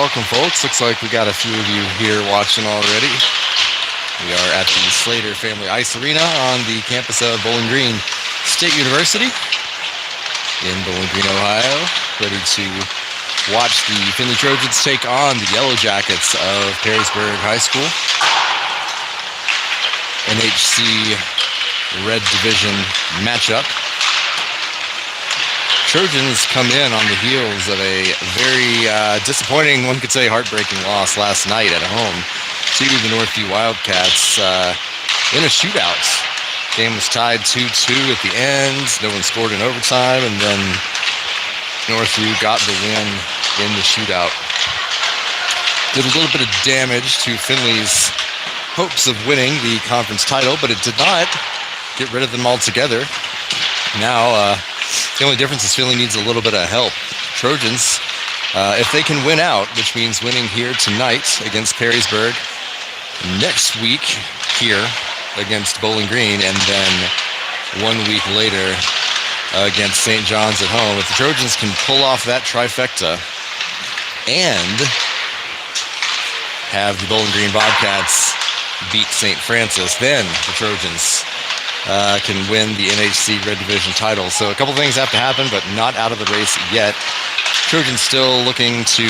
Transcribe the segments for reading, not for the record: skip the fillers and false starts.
welcome, folks. Looks like we got a few of you here watching already. We are at the Slater Family Ice Arena on the campus of Bowling Green State University in Bowling Green, Ohio, ready to watch the Findlay Trojans take on the Yellow Jackets of Perrysburg High School. NHC Red Division matchup. Trojans come in on the heels of a very disappointing, one could say heartbreaking loss last night at home to the Northview Wildcats in a shootout. Game was tied 2-2 at the end. No one scored in overtime, and then Northview got the win in the shootout. Did a little bit of damage to Findlay's hopes of winning the conference title, but it did not get rid of them altogether. Now, the only difference is Findlay needs a little bit of help. Trojans, if they can win out, which means winning here tonight against Perrysburg, next week here against Bowling Green, and then 1 week later against St. John's at home. If the Trojans can pull off that trifecta and have the Bowling Green Bobcats beat St. Francis, then the Trojans can win the NHC Red Division title. So a couple things have to happen, but not out of the race yet. Trojans still looking to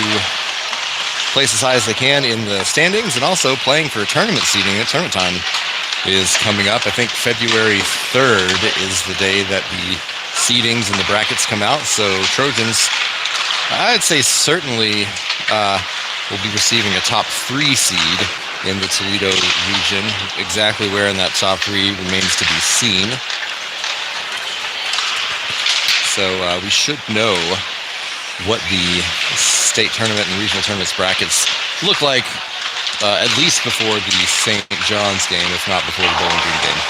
place as high as they can in the standings and also playing for tournament seeding. Tournament time is coming up. I think February 3rd is the day that the seedings and the brackets come out. So Trojans, I'd say certainly will be receiving a top 3 seed in the Toledo region. Exactly where in that top 3 remains to be seen. So we should know what the state tournament and regional tournaments brackets look like at least before the St. John's game, if not before the Bowling Green game.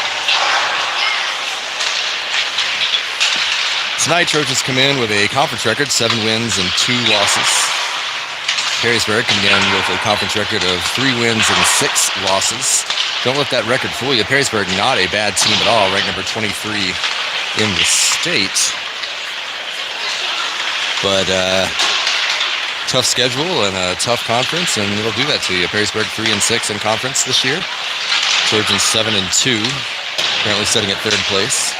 Tonight, Trojans come in with a conference record, 7 wins and 2 losses. Perrysburg coming in with a conference record of 3 wins and 6 losses. Don't let that record fool you. Perrysburg, not a bad team at all, ranked number 23 in the state. But tough schedule and a tough conference, and it'll do that to you. Perrysburg 3-6 in conference this year. Trojans 7-2, currently sitting at 3rd place.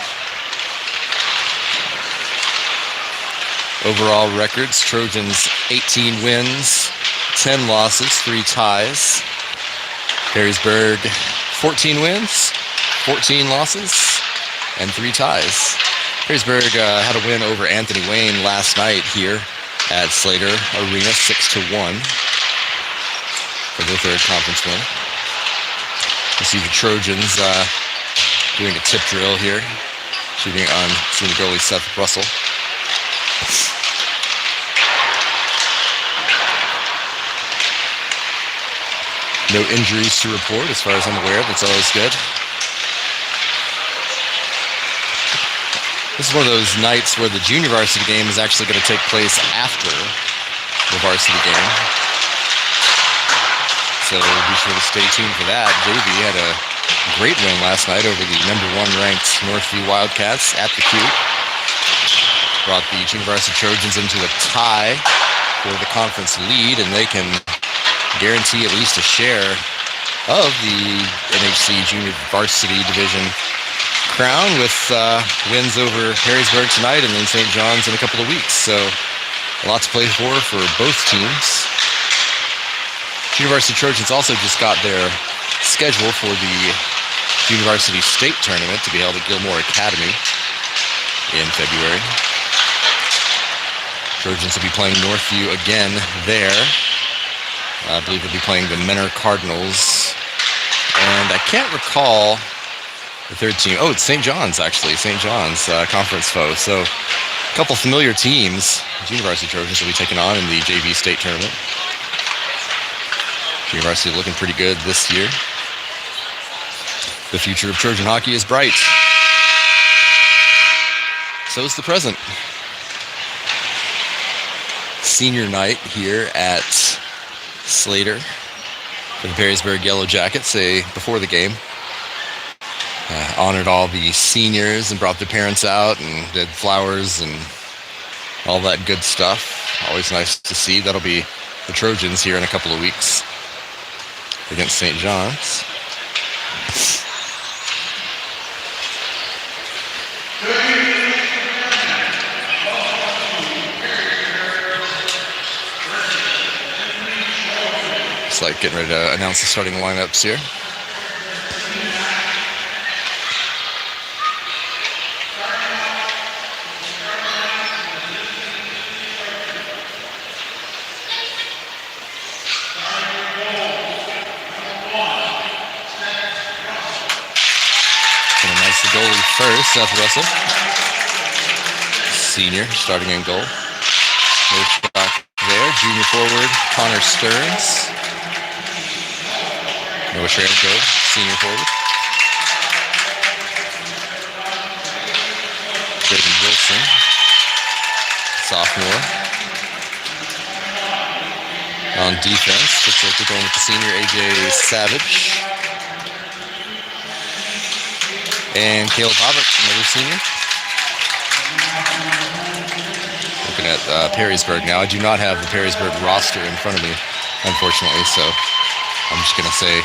Overall records, Trojans 18 wins, 10 losses, 3 ties. Perrysburg 14 wins, 14 losses, and 3 ties. Perrysburg had a win over Anthony Wayne last night here at Slater Arena, 6-1 for their 3rd conference win. You see the Trojans doing a tip drill here, shooting on senior goalie Seth Russell. No injuries to report as far as I'm aware. That's always good. This is one of those nights where the junior varsity game is actually going to take place after the varsity game. So be sure to stay tuned for that. JV had a great win last night over the number 1 ranked Northview Wildcats at the Q. Brought the junior varsity Trojans into a tie for the conference lead, and they can guarantee at least a share of the NHC Junior Varsity Division crown with wins over Perrysburg tonight and then St. John's in a couple of weeks. So a lot to play for both teams. Junior Varsity Trojans also just got their schedule for the Junior Varsity State Tournament to be held at Gilmore Academy in February. Trojans will be playing Northview again there. I believe they'll be playing the Menor Cardinals. And I can't recall the 3rd team. Oh, it's St. John's, actually. St. John's conference foe. So a couple familiar teams Junior Varsity Trojans will be taking on in the JV state tournament. Junior Varsity looking pretty good this year. The future of Trojan hockey is bright. So is the present. Senior night here at Slater for the Perrysburg Yellow Jackets. Before the game, honored all the seniors and brought their parents out and did flowers and all that good stuff. Always nice to see. That'll be the Trojans here in a couple of weeks against St. John's. It's like getting ready to announce the starting lineups here. Goalie first, Seth Russell. Senior, starting in goal. No shot there. Junior forward, Connor Stearns. Noah Shramko, senior forward. Jaden Wilson, sophomore. On defense, looks like we're going with the senior, AJ Savage. And Caleb Hobbit, another senior. Looking at Perrysburg now. I do not have the Perrysburg roster in front of me, unfortunately, so I'm just going to say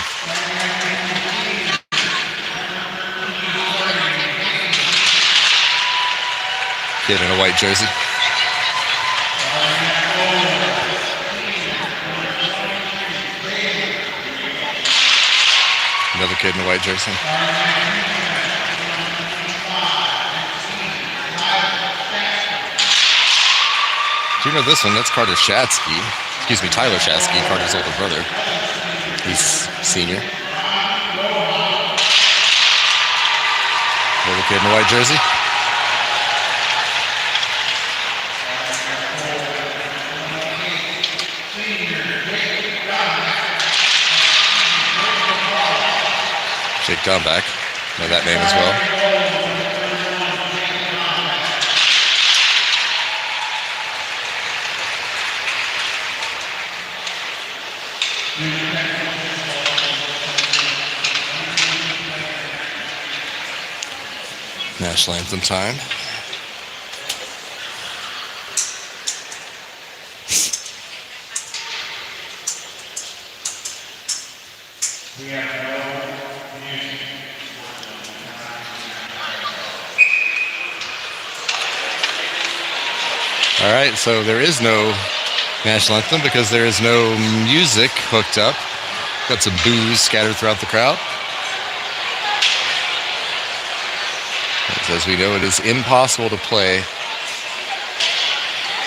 kid in a white jersey. Another kid in a white jersey. Do you know this one? That's Carter Shatsky. Excuse me, Tyler Shatsky, Carter's older brother. He's senior. Another kid in a white jersey. Jake Domback. Know that name as well. National anthem time. All right, so there is no national anthem because there is no music hooked up. Got some boos scattered throughout the crowd. As we know, it is impossible to play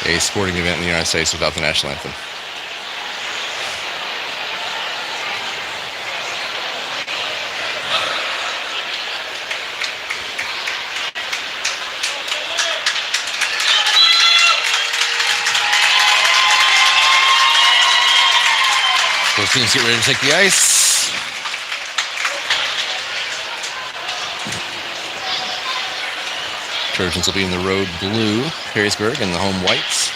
a sporting event in the United States without the national anthem. Both teams get ready to take the ice. Trojans will be in the road blue, Perrysburg in the home whites.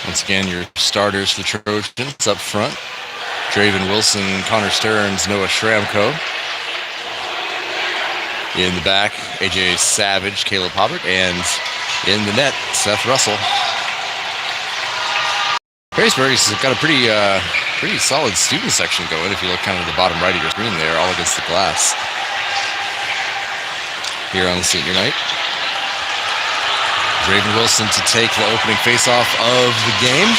Once again, your starters for the Trojans up front. Draven Wilson, Connor Stearns, Noah Shramko. In the back, AJ Savage, Caleb Hobbert, and in the net, Seth Russell. Perrysburg has got a pretty solid student section going if you look kind of at the bottom right of your screen there, all against the glass. Here on the senior night. Draven Wilson to take the opening faceoff of the game.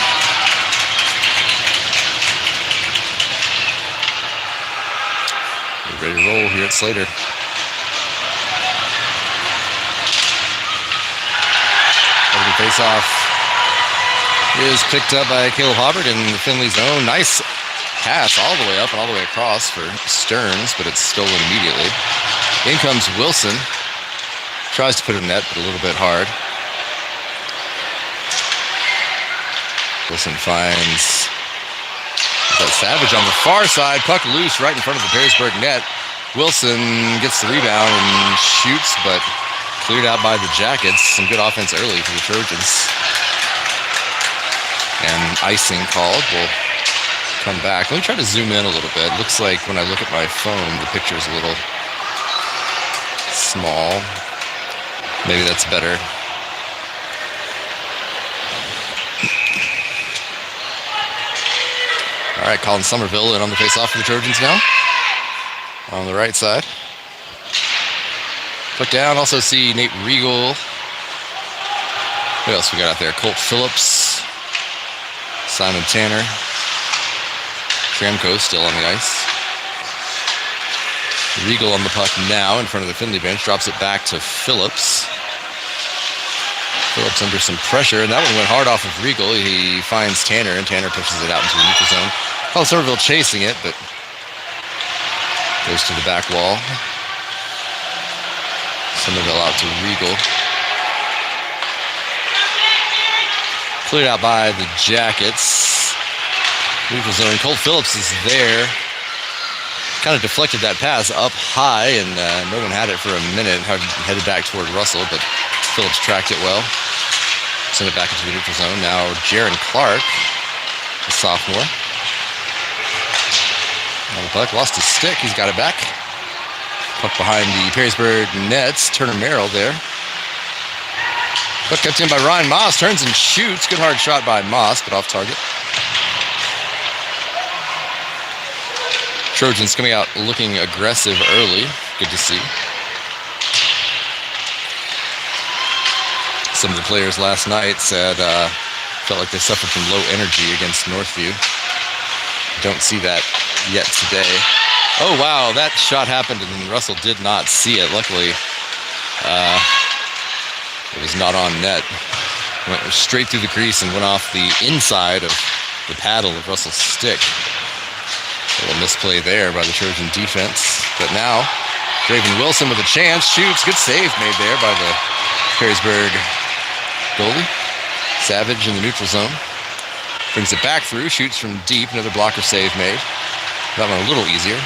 We're ready to roll here at Slater. Opening faceoff is picked up by Caleb Hobbert in the Finley zone. Nice pass all the way up and all the way across for Stearns, but it's stolen immediately. In comes Wilson. Tries to put it in net, but a little bit hard. Wilson finds that Savage on the far side. Puck loose right in front of the Perrysburg net. Wilson gets the rebound and shoots, but cleared out by the Jackets. Some good offense early for the Trojans. And icing called. We'll come back. Let me try to zoom in a little bit. Looks like when I look at my phone, the picture's a little small. Maybe that's better. All right, Colin Somerville in on the face-off for the Trojans now. On the right side. Put down, also see Nate Regal. Who else we got out there? Colt Phillips. Simon Tanner. Tramco still on the ice. Regal on the puck now in front of the Finley bench. Drops it back to Phillips. Phillips under some pressure, and that one went hard off of Regal. He finds Tanner, and Tanner pushes it out into the neutral zone. Colin Somerville chasing it, but goes to the back wall. Somerville out to Regal. Cleared out by the Jackets. Neutral zone. Colt Phillips is there. Kind of deflected that pass up high, and no one had it for a minute. Headed back toward Russell, but Phillips tracked it well. Send it back into the neutral zone. Now Jaron Clark, a sophomore. On the puck, lost his stick. He's got it back. Puck behind the Perrysburg nets. Turner Merrill there. Puck kept in by Ryan Moss. Turns and shoots. Good hard shot by Moss, but off target. Trojans coming out looking aggressive early. Good to see. Some of the players last night said felt like they suffered from low energy against Northview. Don't see that yet today. Oh, wow, that shot happened and Russell did not see it. Luckily, it was not on net. Went straight through the crease and went off the inside of the paddle of Russell's stick. A little misplay there by the Trojan defense. But now, Draven Wilson with a chance, shoots. Good save made there by the Perrysburg goalie. Savage in the neutral zone. Brings it back through, shoots from deep. Another blocker save made. That one a little easier.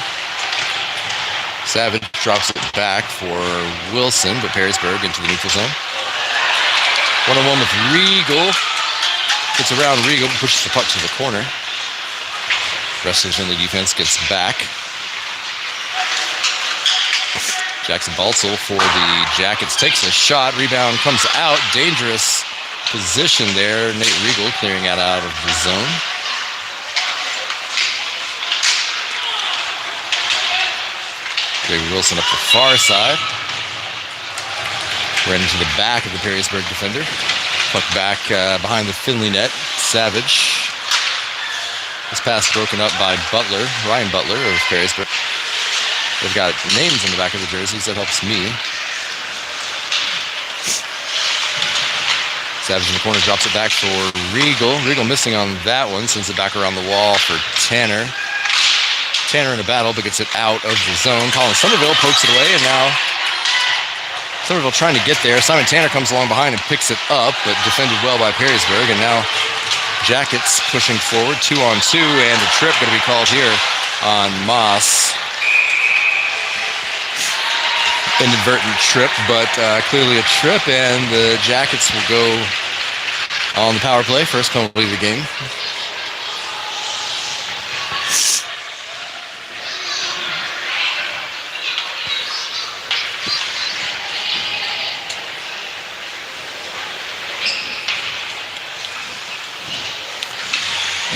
Savage drops it back for Wilson, but Perrysburg into the neutral zone. One-on-one with Regal. Gets around Regal, pushes the puck to the corner. Rest of the Finley defense gets back. Jackson Baltzell for the Jackets takes a shot. Rebound comes out. Dangerous position there. Nate Regal clearing it out of the zone. David Wilson up the far side. Right into the back of the Perrysburg defender. Puck back behind the Finley net. Savage. This pass broken up by Butler, Ryan Butler of Perrysburg. They've got names on the back of the jerseys. That helps me. Savage in the corner drops it back for Regal. Regal missing on that one. Sends it back around the wall for Tanner. Tanner in a battle, but gets it out of the zone. Colin Somerville pokes it away, and now Somerville trying to get there. Simon Tanner comes along behind and picks it up, but defended well by Perrysburg. And now Jackets pushing forward, 2-on-2, and a trip going to be called here on Moss. Inadvertent trip, but clearly a trip, and the Jackets will go on the power play. First penalty of the game.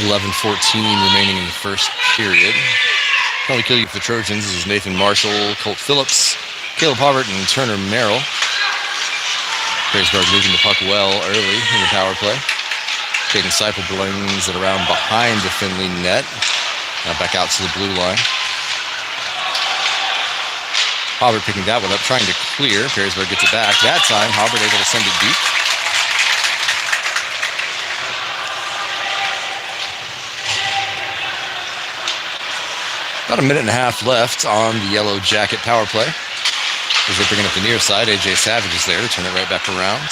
.11:14 remaining in the first period. Penalty kill for the Trojans is Nathan Marshall, Colt Phillips, Caleb Harbert, and Turner Merrill. Perrysburg moving the puck well early in the power play. Caden Seipel brings it around behind the Finley net. Now back out to the blue line. Harbert picking that one up, trying to clear. Perrysburg gets it back. That time, Harbert able to send it deep. About a minute and a half left on the Yellow Jacket power play. As they bring it up the near side, AJ Savage is there to turn it right back around.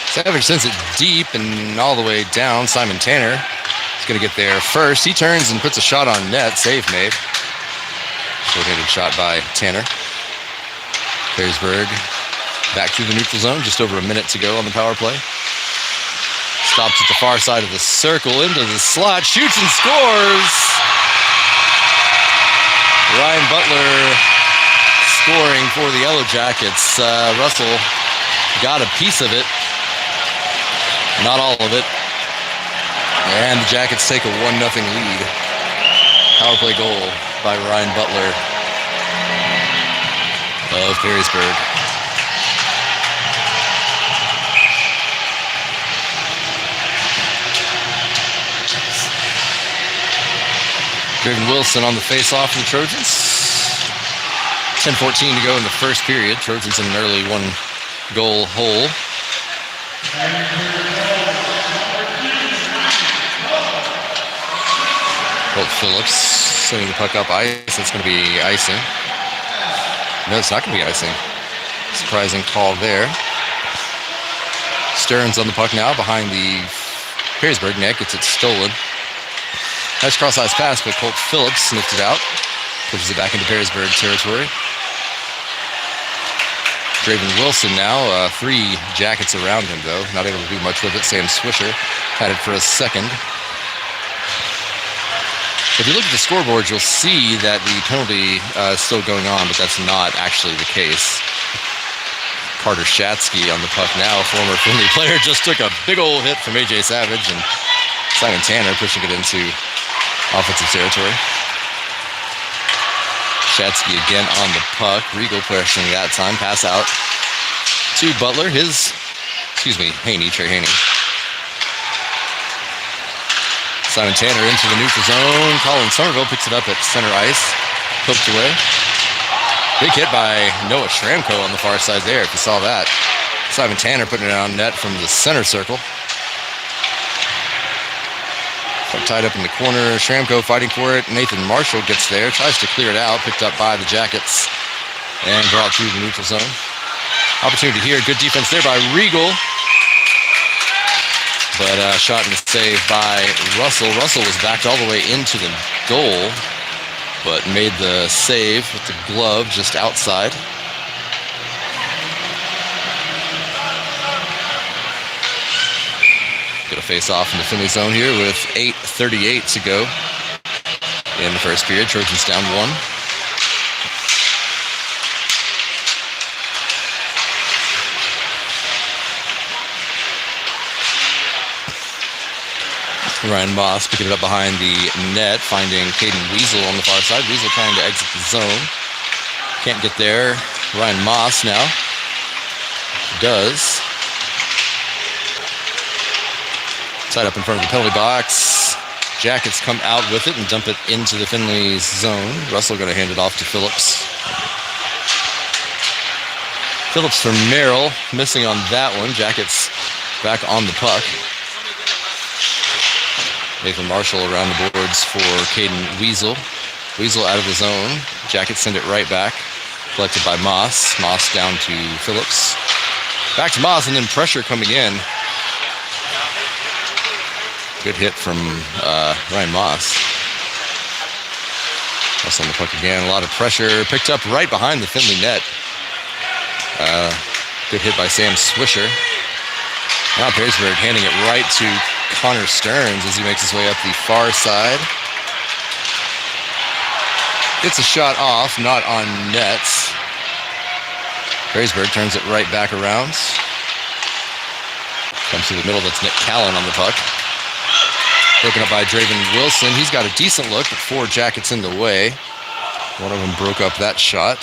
Savage sends it deep and all the way down. Simon Tanner is going to get there first. He turns and puts a shot on net. Save made. Short-handed shot by Tanner. Perrysburg back through the neutral zone. Just over a minute to go on the power play. Stops at the far side of the circle, into the slot, shoots and scores! Ryan Butler scoring for the Yellow Jackets. Russell got a piece of it. Not all of it. And the Jackets take a 1-0 lead. Power play goal by Ryan Butler of Perrysburg. Draven Wilson on the face-off for the Trojans. 10:14 to go in the first period. Trojans in an early 1-goal hole. Colt Phillips sending the puck up ice. It's going to be icing. No, it's not going to be icing. Surprising call there. Stearns on the puck now behind the Perrysburg net. Gets it stolen. Nice cross-ice pass, but Colt Phillips sniffed it out. Pushes it back into Perrysburg territory. Draven Wilson now. 3 Jackets around him, though. Not able to do much with it. Sam Swisher had it for a second. If you look at the scoreboard, you'll see that the penalty is still going on, but that's not actually the case. Carter Shatsky on the puck now, former Finley player, just took a big old hit from A.J. Savage, and Simon Tanner pushing it into offensive territory. Shatsky again on the puck. Regal pressuring that time. Pass out to Butler. Haney, Trey Haney. Simon Tanner into the neutral zone. Colin Somerville picks it up at center ice. Poked away. Big hit by Noah Schramko on the far side there, if you saw that. Simon Tanner putting it on net from the center circle. Tied up in the corner. Schramko fighting for it. Nathan Marshall gets there. Tries to clear it out. Picked up by the Jackets. And brought through the neutral zone. Opportunity here. Good defense there by Regal. But shot and save by Russell. Russell was backed all the way into the goal, but made the save with the glove just outside. Get a face-off in the Finley zone here with 8:38 to go in the first period. Trojans down 1. Ryan Moss picking it up behind the net, finding Caden Weasel on the far side. Weasel trying to exit the zone. Can't get there. Ryan Moss now does. Tied up in front of the penalty box. Jackets come out with it and dump it into the Finley zone. Russell going to hand it off to Phillips. Phillips for Merrill, missing on that one. Jackets back on the puck. Nathan Marshall around the boards for Caden Weasel. Weasel out of the zone. Jackets send it right back. Collected by Moss. Moss down to Phillips. Back to Moss, and then pressure coming in. Good hit from Ryan Moss. Moss on the puck again. A lot of pressure. Picked up right behind the Finley net. Good hit by Sam Swisher. Now Perrysburg handing it right to Connor Stearns as he makes his way up the far side. Gets a shot off, not on nets. Perrysburg turns it right back around. Comes to the middle, that's Nick Callan on the puck. Broken up by Draven Wilson. He's got a decent look, but 4 Jackets in the way. One of them broke up that shot.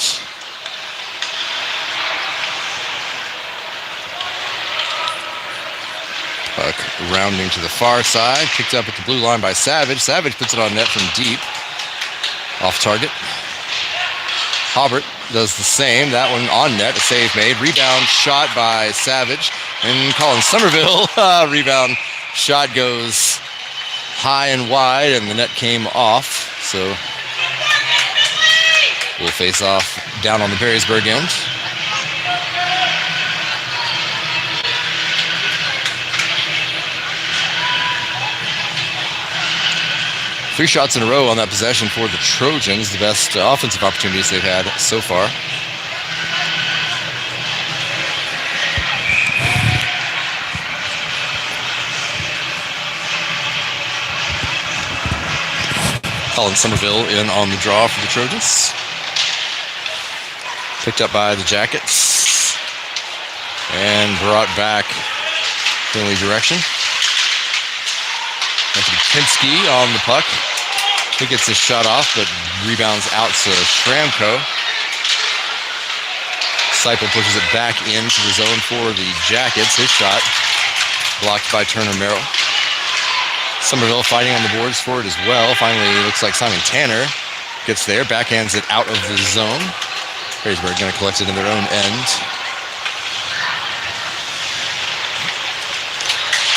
Puck rounding to the far side. Picked up at the blue line by Savage. Savage puts it on net from deep. Off target. Hobart does the same. That one on net. A save made. Rebound shot by Savage. And Colin Somerville. Rebound shot goes high and wide, and the net came off. So we'll face off down on the Perrysburg end. Three shots in a row on that possession for the Trojans, the best offensive opportunities they've had so far. Colin Somerville in on the draw for the Trojans. Picked up by the Jackets and brought back Finley direction. Pinsky on the puck. He gets his shot off, but rebounds out to Schramko. Seipel pushes it back into the zone for the Jackets. His shot blocked by Turner Merrill. Somerville fighting on the boards for it as well. Finally, it looks like Simon Tanner gets there, backhands it out of the zone. Perrysburg going to collect it in their own end.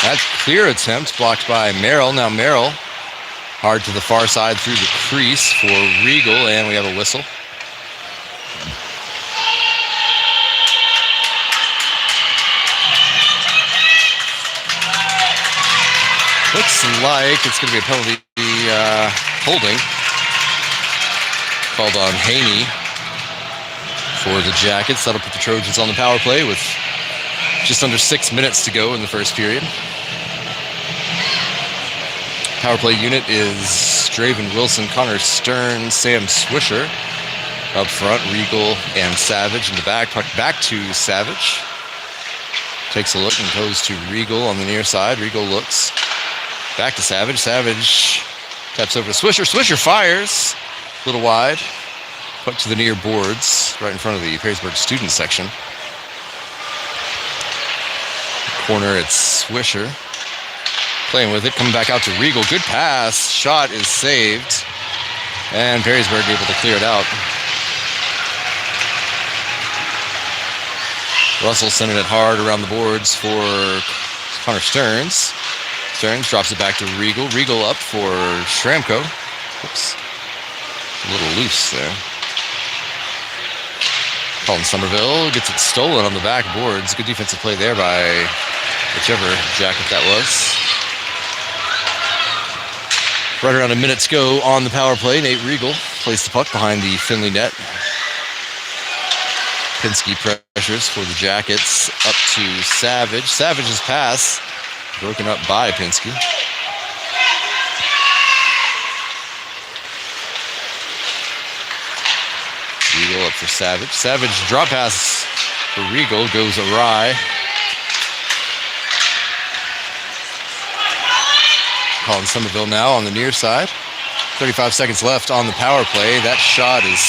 That clear attempt blocked by Merrill. Now Merrill hard to the far side through the crease for Regal, and we have a whistle. Looks like it's going to be a penalty holding called on Haney for the Jackets. That'll put the Trojans on the power play with just under 6 minutes to go in the first period. Power play unit is Draven Wilson, Connor Stern, Sam Swisher. Up front, Regal and Savage in the back. Puck back to Savage. Takes a look and goes to Regal on the near side. Regal looks back to Savage. Savage taps over to Swisher. Swisher fires. A little wide. Puck to the near boards, right in front of the Perrysburg student section. Corner, it's Swisher. Playing with it, coming back out to Regal. Good pass. Shot is saved. And Perrysburg able to clear it out. Russell sending it hard around the boards for Connor Stearns. Stearns drops it back to Regal. Regal up for Schramko. Oops. A little loose there. Colin Somerville gets it stolen on the back boards. Good defensive play there by whichever Jacket that was. Right around a minute to go on the power play. Nate Regal placed the puck behind the Finley net. Pinsky pressures for the Jackets up to Savage. Savage's pass broken up by Pinsky. Regal up for Savage. Savage drop pass for Regal goes awry. Colin Somerville now on the near side. 35 seconds left on the power play. That shot is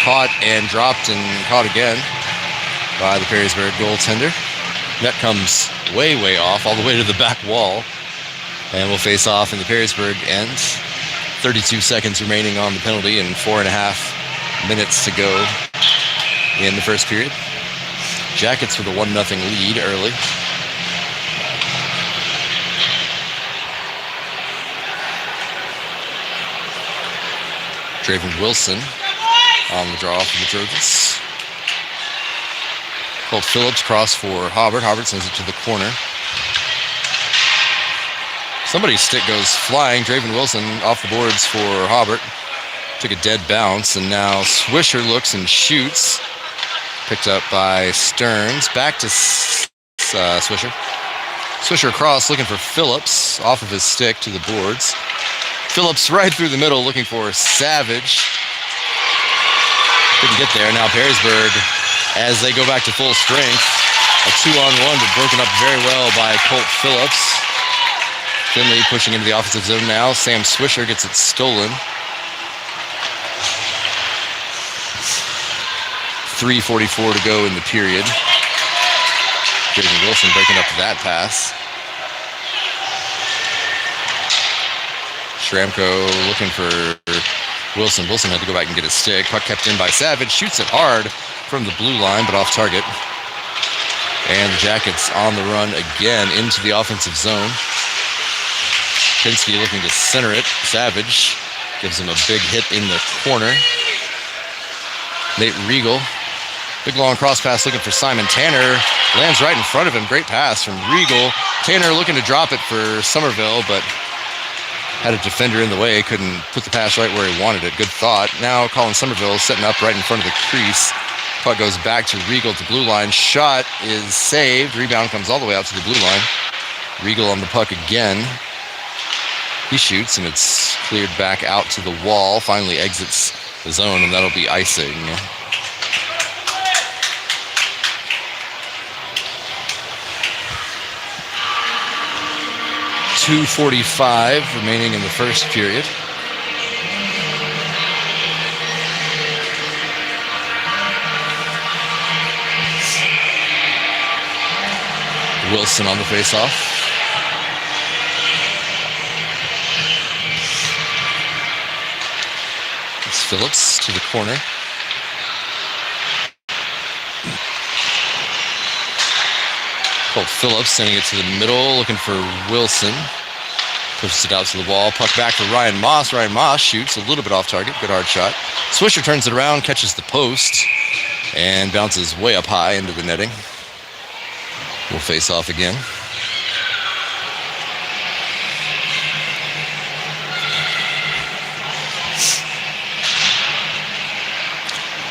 caught and dropped and caught again by the Perrysburg goaltender. Net comes way, way off, all the way to the back wall. And we'll face off in the Perrysburg end. 32 seconds remaining on the penalty and 4.5 minutes to go in the first period. Jackets with a 1-0 lead early. Draven Wilson on the draw for the Trojans. Colt Phillips cross for Hobart. Hobart sends it to the corner. Somebody's stick goes flying. Draven Wilson off the boards for Hobart. Took a dead bounce, and now Swisher looks and shoots. Picked up by Stearns. Back to Swisher. Swisher across looking for Phillips. Off of his stick to the boards. Phillips right through the middle looking for Savage. Couldn't get there. Now Perrysburg, as they go back to full strength, a 2-on-1 but broken up very well by Colt Phillips. Finley pushing into the offensive zone now. Sam Swisher gets it stolen. 3:44 to go in the period. Jason Wilson breaking up that pass. Schramko looking for Wilson. Wilson had to go back and get his stick. Puck kept in by Savage. Shoots it hard from the blue line, but off target. And the Jackets on the run again into the offensive zone. Pinsky looking to center it. Savage gives him a big hit in the corner. Nate Regal. Big long cross pass looking for Simon Tanner. Lands right in front of him. Great pass from Regal. Tanner looking to drop it for Somerville, but had a defender in the way. Couldn't put the pass right where he wanted it. Good thought. Now Colin Somerville setting up right in front of the crease. Puck goes back to Regal at the blue line. Shot is saved. Rebound comes all the way out to the blue line. Regal on the puck again. He shoots, and it's cleared back out to the wall. Finally exits the zone, and that'll be icing. 2:45 remaining in the first period. Wilson on the faceoff. It's Phillips to the corner. Colt Phillips sending it to the middle, looking for Wilson. Pushes it out to the wall. Puck back to Ryan Moss. Ryan Moss shoots a little bit off target. Good hard shot. Swisher turns it around, catches the post, and bounces way up high into the netting. We'll face off again.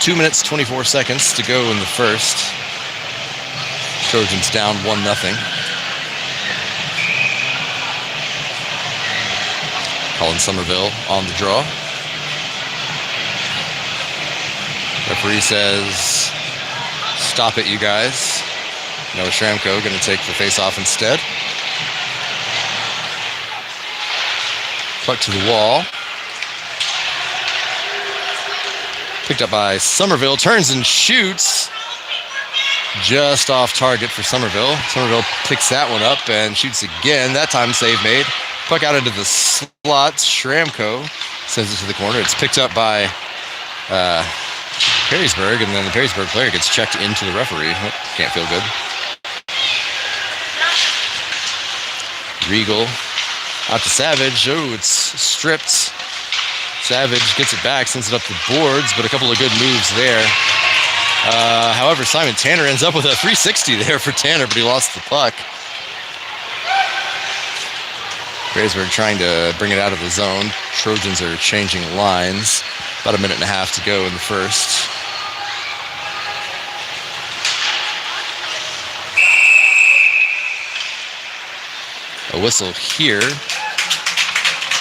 Two minutes, 24 seconds to go in the first. Trojans down 1-0. Colin Somerville on the draw. Referee says, "Stop it, you guys." Noah Shramko going to take the face-off instead. Puck to the wall. Picked up by Somerville. Turns and shoots. Just off target for Somerville. Somerville picks that one up and shoots again. That time save made. Puck out into the slot. Shramko sends it to the corner. It's picked up by Perrysburg, and then the Perrysburg player gets checked into the referee. Oh, can't feel good. Regal out to Savage. Oh, it's stripped. Savage gets it back, sends it up the boards, but a couple of good moves there. However, Simon Tanner ends up with a 360 there for Tanner, but he lost the puck. Perrysburg trying to bring it out of the zone. Trojans are changing lines. About a minute and a half to go in the first. A whistle here.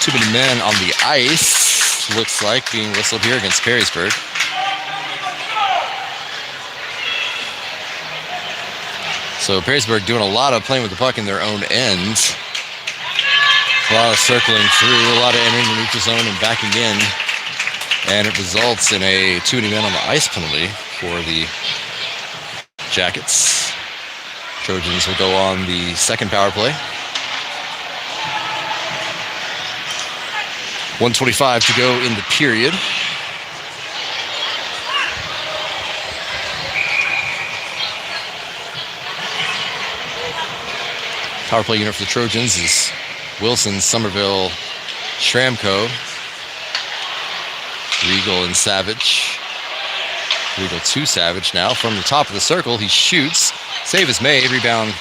Too many men on the ice, looks like, being whistled here against Perrysburg. So Perrysburg doing a lot of playing with the puck in their own end. A lot of circling through, a lot of entering the neutral zone and backing in. And it results in a too many men on the ice penalty for the Jackets. Trojans will go on the second power play. 1:25 to go in the period. Power play unit for the Trojans is Wilson, Somerville, Shramko, Regal, and Savage. Regal to Savage now from the top of the circle. He shoots. Save is made. Rebound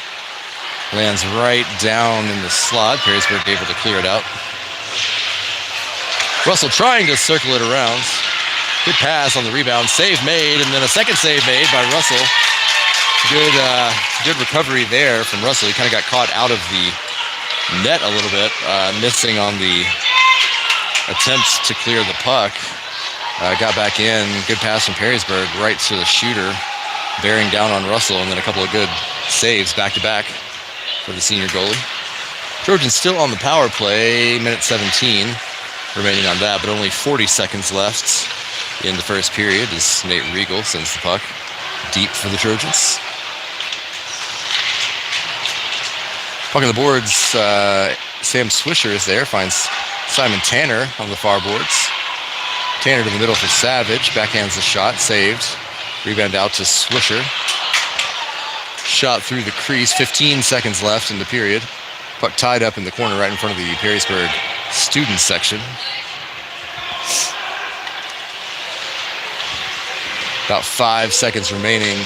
lands right down in the slot. Perrysburg able to clear it out. Russell trying to circle it around. Good pass on the rebound. Save made, and then a second save made by Russell. Good recovery there from Russell. He kind of got caught out of the net a little bit, missing on the attempts to clear the puck. Got back in. Good pass from Perrysburg right to the shooter, bearing down on Russell, and then a couple of good saves back-to-back for the senior goalie. Trojans still on the power play, minute 17 remaining on that, but only 40 seconds left in the first period as Nate Regal sends the puck deep for the Trojans. Puck on the boards, Sam Swisher is there, finds Simon Tanner on the far boards. Tanner to the middle for Savage, backhands the shot, saved. Rebound out to Swisher. Shot through the crease, 15 seconds left in the period. Puck tied up in the corner right in front of the Perrysburg student section. About 5 seconds remaining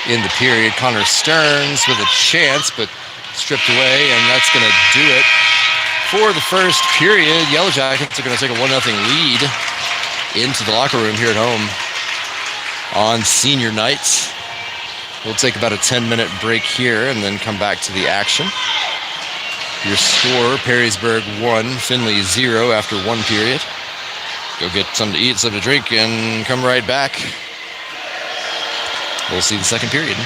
in the period. Connor Stearns with a chance, but stripped away, and that's going to do it for the first period. Yellow Jackets are going to take a 1-0 lead into the locker room here at home on senior night. We'll take about a 10-minute break here and then come back to the action. Your score, Perrysburg 1, Findlay 0 after one period. Go get something to eat, something to drink, and come right back. We'll see the second period.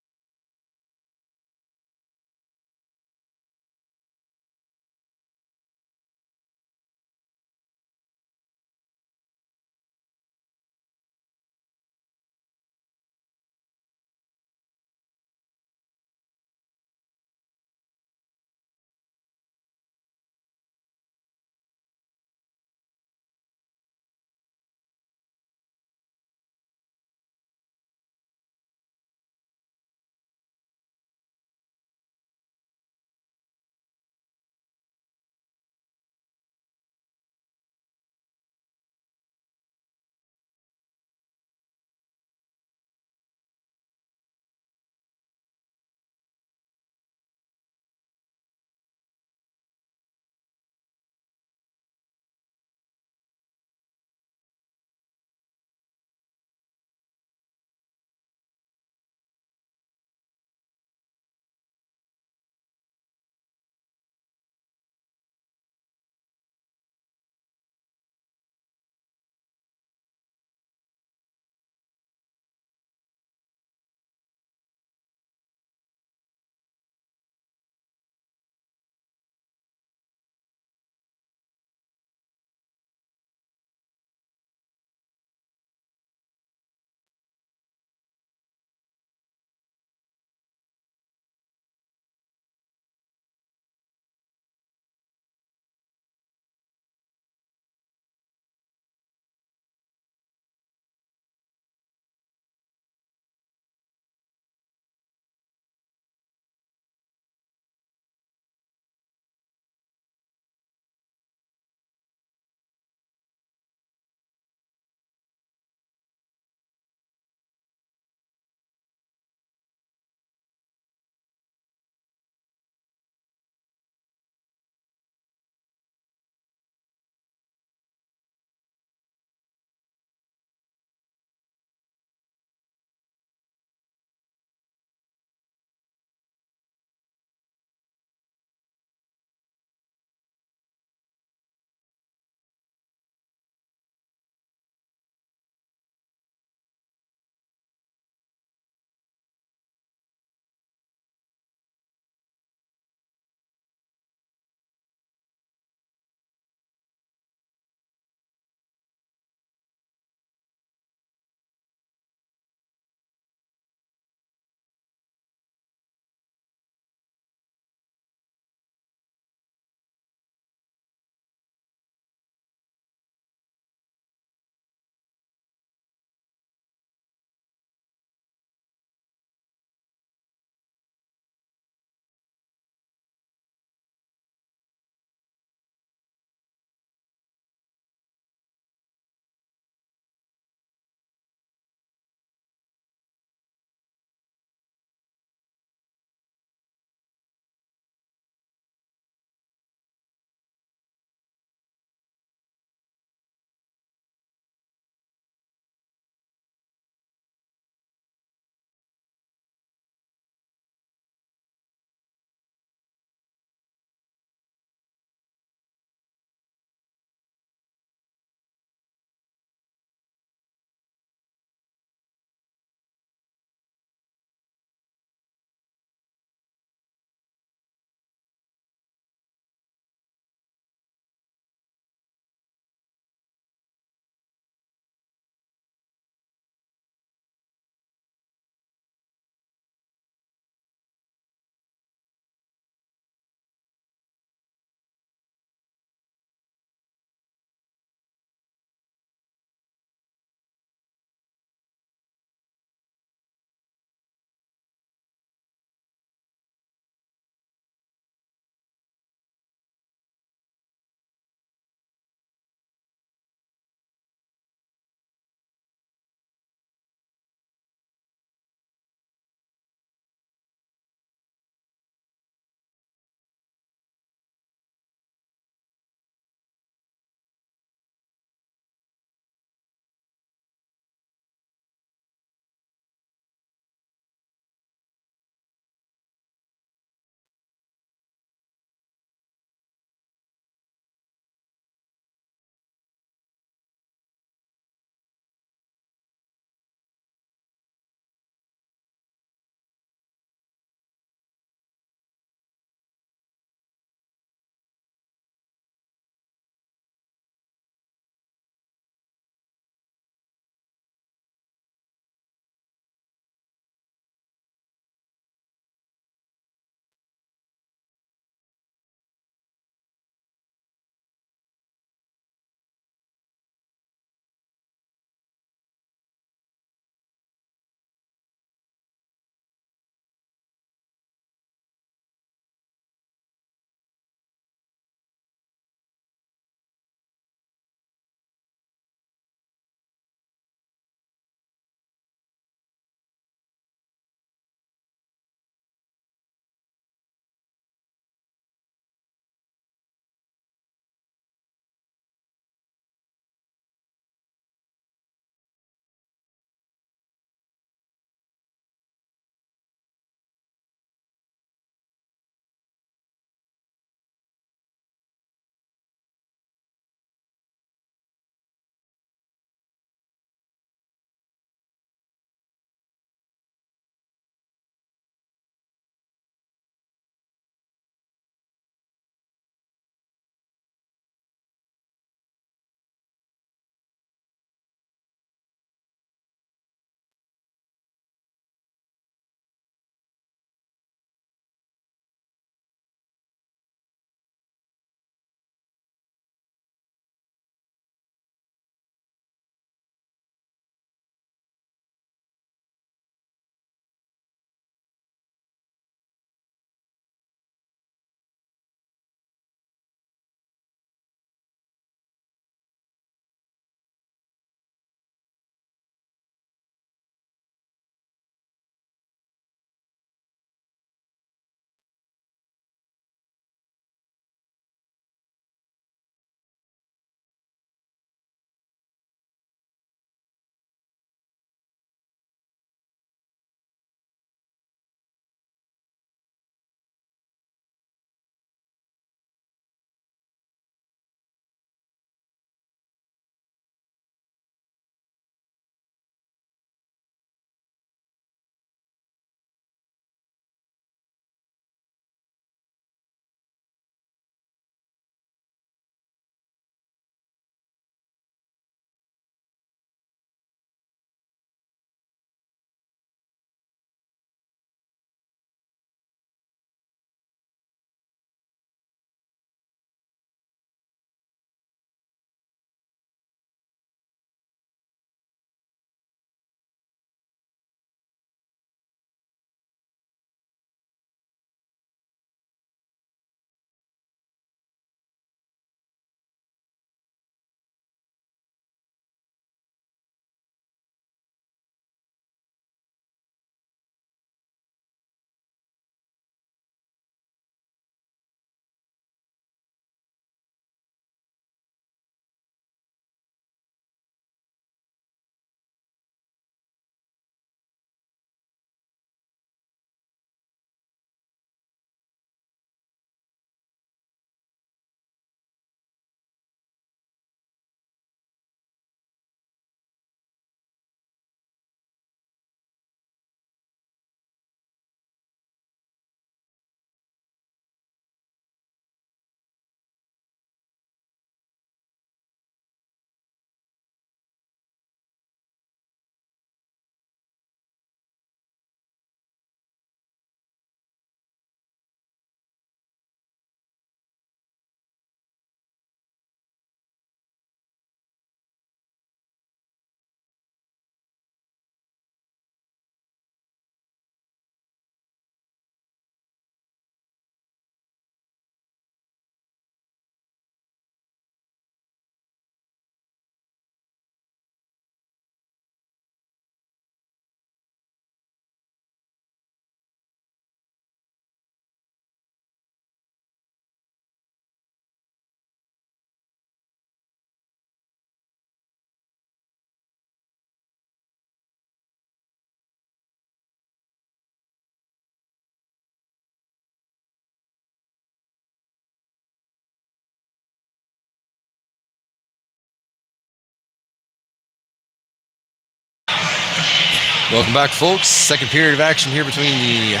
Welcome back, folks. Second period of action here between the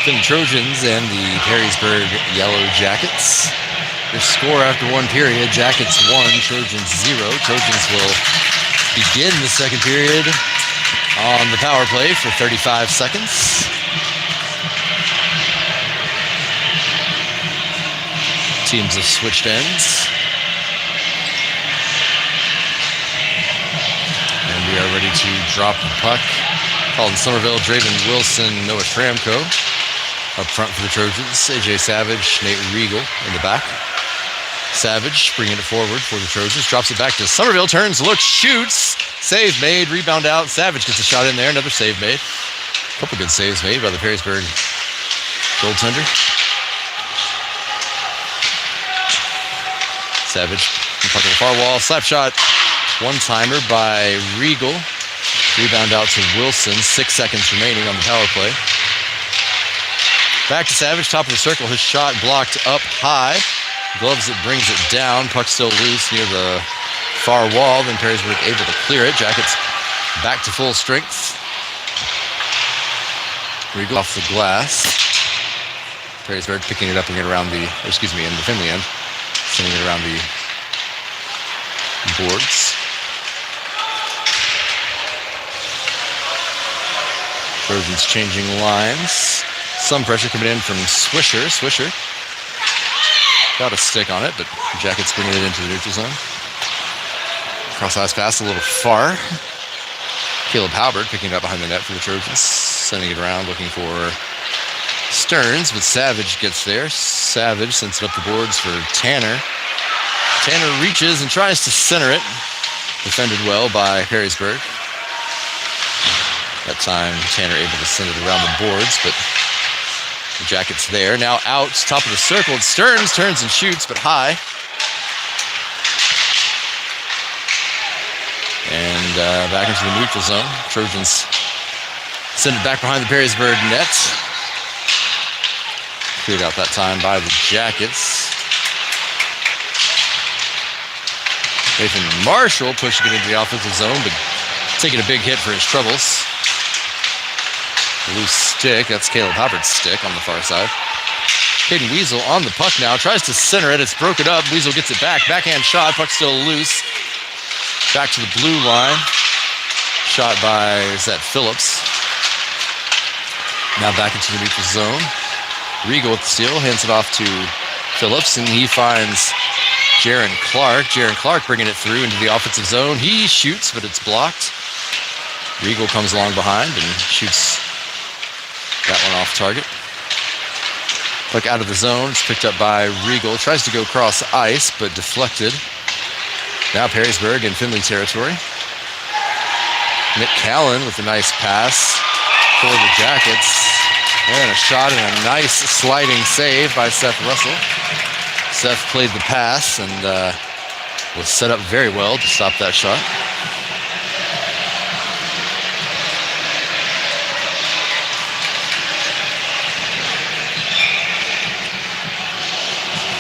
Finland Trojans and the Perrysburg Yellow Jackets. Their score after one period, Jackets 1, Trojans 0. Trojans will begin the second period on the power play for 35 seconds. Teams have switched ends. And we are ready to drop the puck. Colin Somerville, Draven Wilson, Noah Schramko. Up front for the Trojans, AJ Savage, Nate Regal in the back. Savage bringing it forward for the Trojans. Drops it back to Somerville, turns, looks, shoots. Save made, rebound out. Savage gets a shot in there, another save made. A couple good saves made by the Perrysburg goaltender. Savage, puck on the far wall, slap shot. One-timer by Regal. Rebound out to Wilson. 6 seconds remaining on the power play. Back to Savage, top of the circle. His shot blocked up high. Gloves it, brings it down. Puck still loose near the far wall. Then Perrysburg able to clear it. Jackets back to full strength. Regal off the glass. Perrysburg picking it up and get around in the Finley end. Sending it around the boards. Trojans changing lines. Some pressure coming in from Swisher. Swisher got a stick on it, but Jackets bringing it into the neutral zone. Cross-ice pass a little far. Caleb Halbert picking it up behind the net for the Trojans. Sending it around, looking for Stearns, but Savage gets there. Savage sends it up the boards for Tanner. Tanner reaches and tries to center it. Defended well by Perrysburg. That time, Tanner able to send it around the boards, but the Jackets there. Now out, top of the circle. Stearns turns and shoots, but high. And back into the neutral zone. Trojans send it back behind the Perrysburg net. Cleared out that time by the Jackets. Nathan Marshall pushing it into the offensive zone, but taking a big hit for his troubles. Loose stick, that's Caleb Halbert's stick on the far side. Caden Weasel on the puck now, tries to center it, it's broken up. Weasel gets it back, backhand shot, puck still loose. Back to the blue line. Shot by, is that Phillips? Now back into the neutral zone. Regal with the steal, hands it off to Phillips, and he finds Jaron Clark. Jaron Clark bringing it through into the offensive zone. He shoots, but it's blocked. Regal comes along behind and shoots that one off target. Puck out of the zone. It's picked up by Regal. Tries to go cross ice, but deflected. Now Perrysburg in Finley territory. Nick Callan with a nice pass for the Jackets. And a shot and a nice sliding save by Seth Russell. Seth played the pass and was set up very well to stop that shot.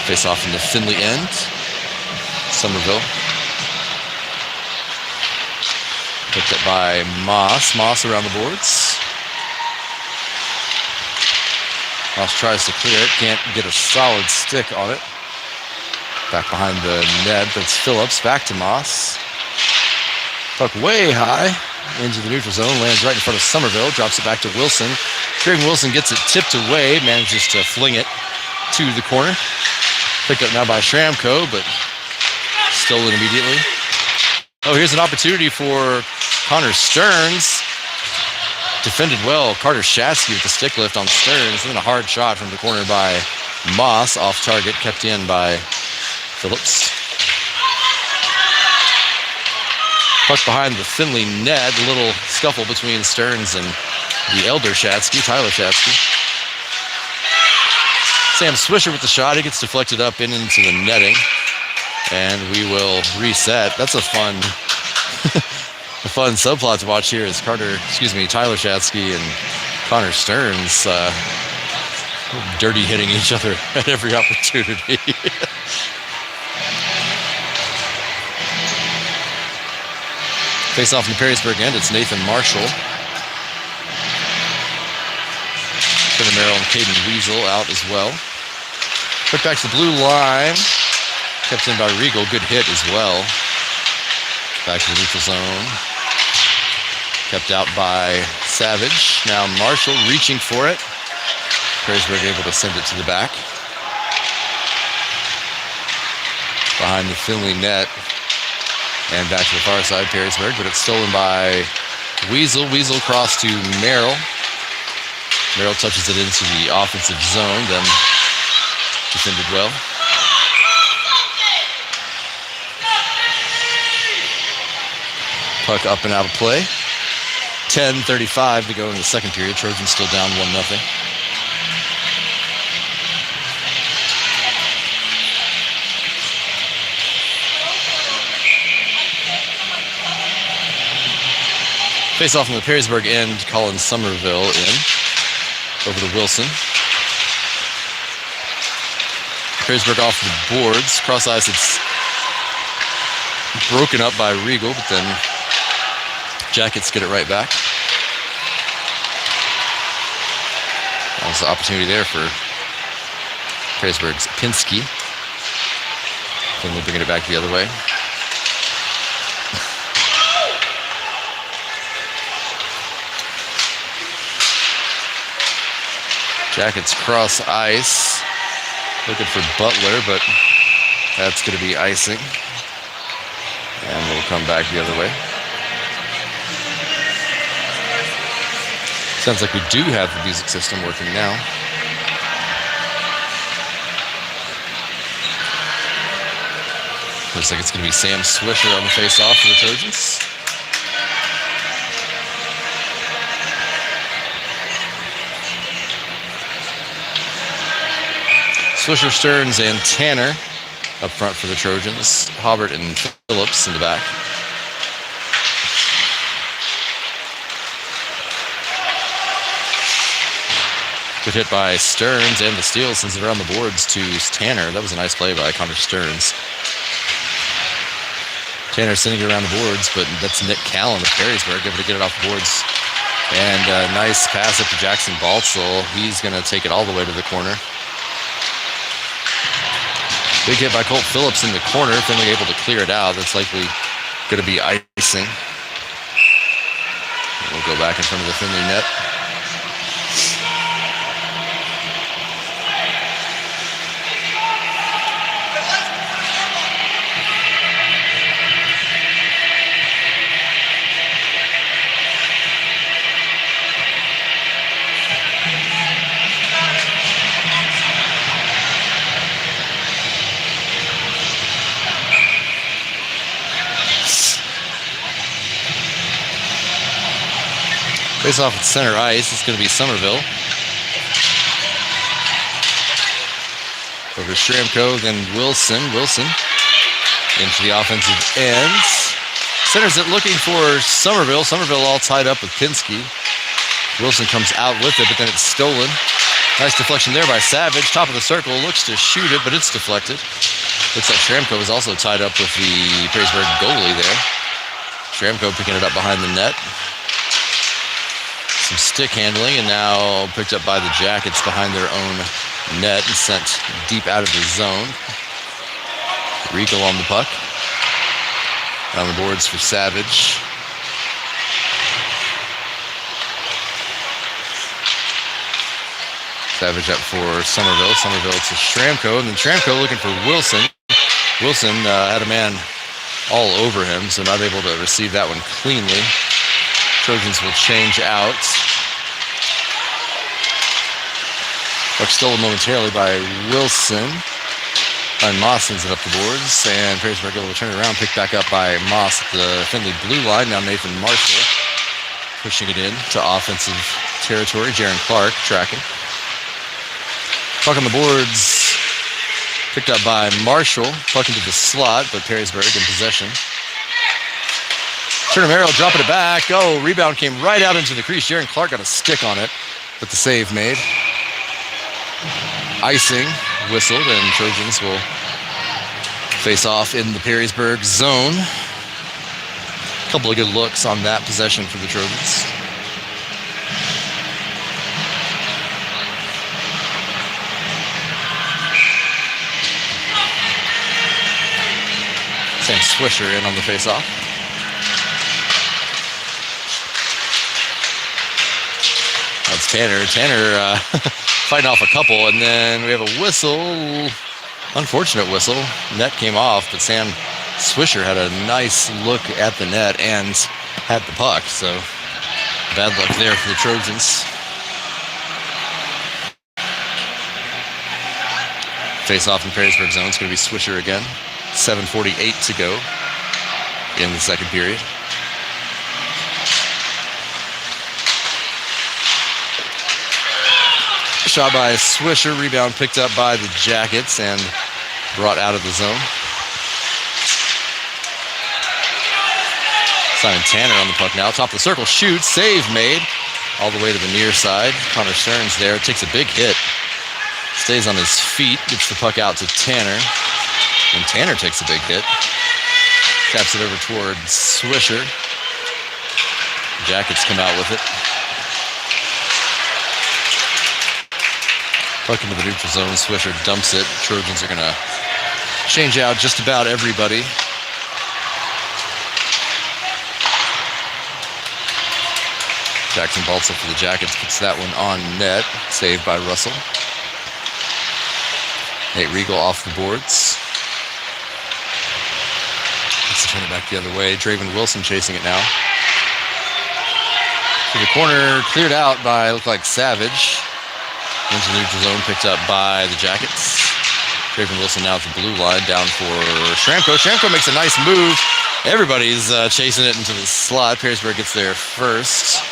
Face off in the Finley end. Somerville. Picked up by Moss. Moss around the boards. Moss tries to clear it. Can't get a solid stick on it. Back behind the net. That's Phillips. Back to Moss. Puck way high into the neutral zone. Lands right in front of Somerville. Drops it back to Wilson. Draven Wilson gets it tipped away. Manages to fling it to the corner. Picked up now by Schramko, but stolen immediately. Oh, here's an opportunity for Connor Stearns. Defended well. Carter Shatsky with the stick lift on Stearns. And then a hard shot from the corner by Moss. Off target, kept in by Phillips. Puck behind the Finley net. A little scuffle between Stearns and the elder Shatsky, Tyler Shatsky. Sam Swisher with the shot. He gets deflected up and into the netting. And we will reset. That's a fun subplot to watch here is Tyler Shatsky and Connor Stearns dirty hitting each other at every opportunity. Face off in the Perrysburg end. It's Nathan Marshall. Turner Merrill and Caden Weasel out as well. Put back to the blue line. Kept in by Regal. Good hit as well. Back to the neutral zone. Kept out by Savage. Now Marshall reaching for it. Perrysburg able to send it to the back. Behind the Finley net. And back to the far side, Perrysburg. But it's stolen by Weasel. Weasel cross to Merrill. Merrill touches it into the offensive zone. Then defended well. Puck up and out of play. 10:35 to go in the second period. Trojans still down 1-0. Face off from the Perrysburg end. Colin Somerville in. Over to Wilson. Perrysburg off the boards. Cross ice, it's broken up by Regal, but then Jackets get it right back. That was the opportunity there for Perrysburg's Pinsky. Then they'll bring it back the other way. Jackets cross ice. Looking for Butler, but that's going to be icing. And we'll come back the other way. Sounds like we do have the music system working now. Looks like it's going to be Sam Swisher on the face-off for the Trojans. Swisher, Stearns, and Tanner up front for the Trojans. Hobart and Phillips in the back. Good hit by Stearns, and the steal sends it around the boards to Tanner. That was a nice play by Connor Stearns. Tanner sending it around the boards, but that's Nick Callan of Perrysburg able to get it off the boards. And a nice pass up to Jackson Baltzell. He's going to take it all the way to the corner. Big hit by Colt Phillips in the corner. Finley able to clear it out. That's likely going to be icing. We'll go back in front of the Finley net. Face off at center ice. It's going to be Somerville. Over to Shramko, then Wilson. Wilson into the offensive ends. Centers it looking for Somerville. Somerville all tied up with Pinsky. Wilson comes out with it, but then it's stolen. Nice deflection there by Savage. Top of the circle, looks to shoot it, but it's deflected. Looks like Shramko is also tied up with the Perrysburg goalie there. Shramko picking it up behind the net. Some stick handling, and now picked up by the Jackets behind their own net and sent deep out of the zone. Regal on the puck. On the boards for Savage. Savage up for Somerville. Somerville to Shramko, and then Shramko looking for Wilson. Wilson had a man all over him, so not able to receive that one cleanly. Trojans will change out. Puck stolen momentarily by Wilson. And Moss sends it up the boards, and Perrysburg able to turn it around, picked back up by Moss at the Finley blue line. Now Nathan Marshall pushing it in to offensive territory. Jaron Clark tracking. Puck on the boards, picked up by Marshall. Puck into the slot, but Perrysburg in possession. Turner Merrill dropping it back. Oh, rebound came right out into the crease. Jaron Clark got a stick on it, but the save made. Icing whistled, and Trojans will face off in the Perrysburg zone. A couple of good looks on that possession for the Trojans. Swisher in on the faceoff. That's Tanner. Tanner fighting off a couple, and then we have a whistle. Unfortunate whistle. Net came off, but Sam Swisher had a nice look at the net and had the puck, so bad luck there for the Trojans. Face-off in Perrysburg zone. It's going to be Swisher again. 7:48 to go in the second period. Shot by Swisher. Rebound picked up by the Jackets and brought out of the zone. Simon Tanner on the puck now. Top of the circle. Shoots. Save made. All the way to the near side. Connor Stearns there. Takes a big hit. Stays on his feet. Gets the puck out to Tanner. And Tanner takes a big hit. Taps it over towards Swisher. Jackets come out with it. Puck into the neutral zone. Swisher dumps it. Trojans are going to change out just about everybody. Jackson Baltza for the Jackets. Puts that one on net. Saved by Russell. Nate Regal off the boards. Let's turn it back the other way. Draven Wilson chasing it now. To the corner, cleared out by, looked like Savage. Into the neutral zone, picked up by the Jackets. Draven Wilson now at the blue line, down for Schramko. Schramko makes a nice move. Everybody's chasing it into the slot. Perrysburg gets there first.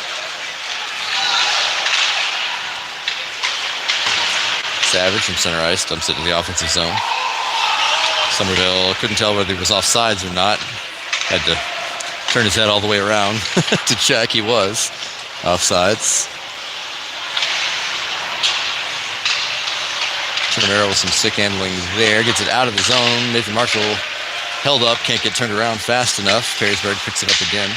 Savage from center ice dumps it in the offensive zone. Somerville couldn't tell whether he was offsides or not. Had to turn his head all the way around to check. He was offsides. Romero with some stick handling there. Gets it out of the zone. Nathan Marshall held up. Can't get turned around fast enough. Perrysburg picks it up again.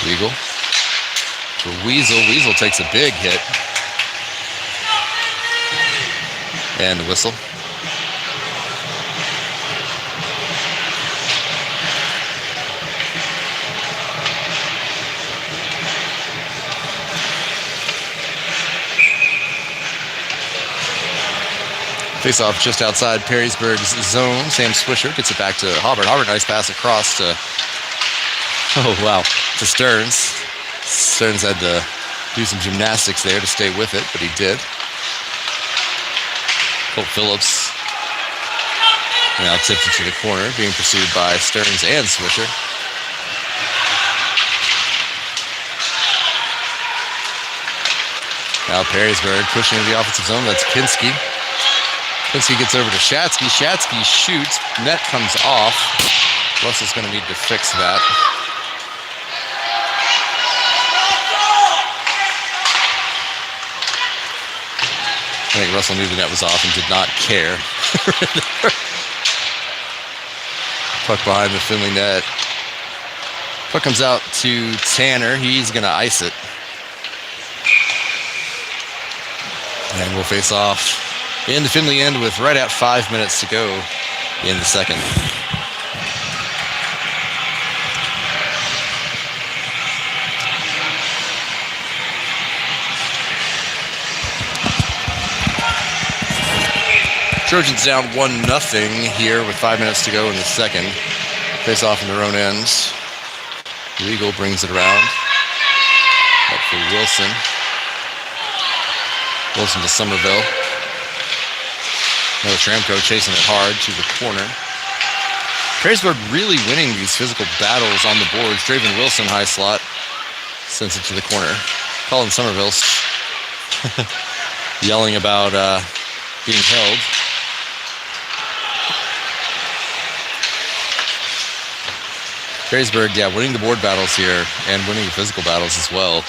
Weagle. For Weasel. Weasel takes a big hit. And a whistle. Face-off just outside Perrysburg's zone. Sam Swisher gets it back to Hobart. Hobart, nice pass across to, to Stearns. Stearns had to do some gymnastics there to stay with it, but he did. Colt Phillips now tipped into the corner, being pursued by Stearns and Swisher. Now Perrysburg pushing into the offensive zone. That's Kinski. Kinski gets over to Shatsky. Shatsky shoots. Net comes off. Russell's going to need to fix that. I think Russell knew the net was off and did not care. Puck behind the Finley net. Puck comes out to Tanner. He's going to ice it. And we'll face off in the Finley end with right at 5 minutes to go in the second. Trojans down 1-0 here with 5 minutes to go in the second. Face off in their own ends. Regal brings it around. Up for Wilson. Wilson to Somerville. Another Schramko chasing it hard to the corner. Perrysburg really winning these physical battles on the boards. Draven Wilson, high slot, sends it to the corner. Colin Somerville yelling about being held. Perrysburg, winning the board battles here and winning the physical battles as well.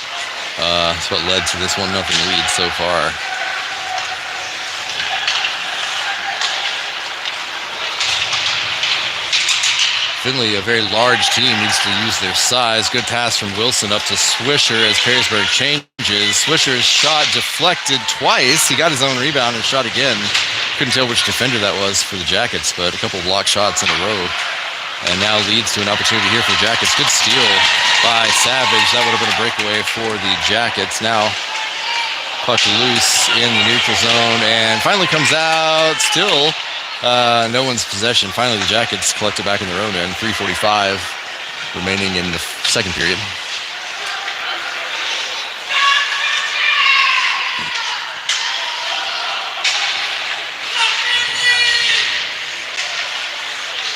That's what led to this 1-0 lead so far. Finley, a very large team, needs to use their size. Good pass from Wilson up to Swisher as Perrysburg changes. Swisher's shot deflected twice. He got his own rebound and shot again. Couldn't tell which defender that was for the Jackets, but a couple of block shots in a row. And now leads to an opportunity here for Jackets. Good steal by Savage. That would have been a breakaway for the Jackets. Now puck loose in the neutral zone and finally comes out. Still no one's possession. Finally the Jackets collect it back in their own end. 3:45 remaining in the second period.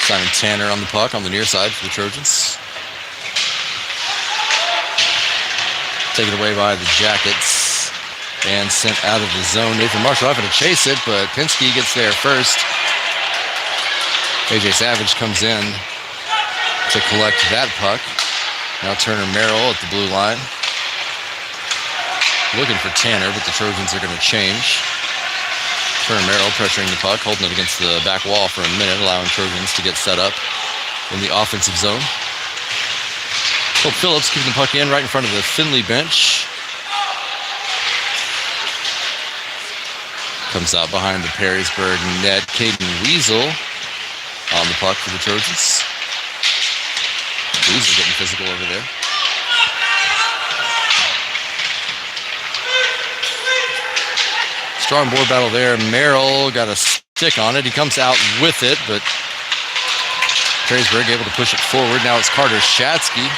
Simon Tanner on the puck on the near side for the Trojans. Taken away by the Jackets and sent out of the zone. Nathan Marshall having to chase it, but Pinsky gets there first. AJ Savage comes in to collect that puck. Now Turner Merrill at the blue line. Looking for Tanner, but the Trojans are going to change. Turner Merrill pressuring the puck, holding it against the back wall for a minute, allowing Trojans to get set up in the offensive zone. Hope Phillips keeping the puck in right in front of the Finley bench. Comes out behind the Perrysburg net. Caden Weasel on the puck for the Trojans. Weasel getting physical over there. Strong board battle there. Merrill got a stick on it. He comes out with it, but Perrysburg able to push it forward. Now it's Carter Shatsky.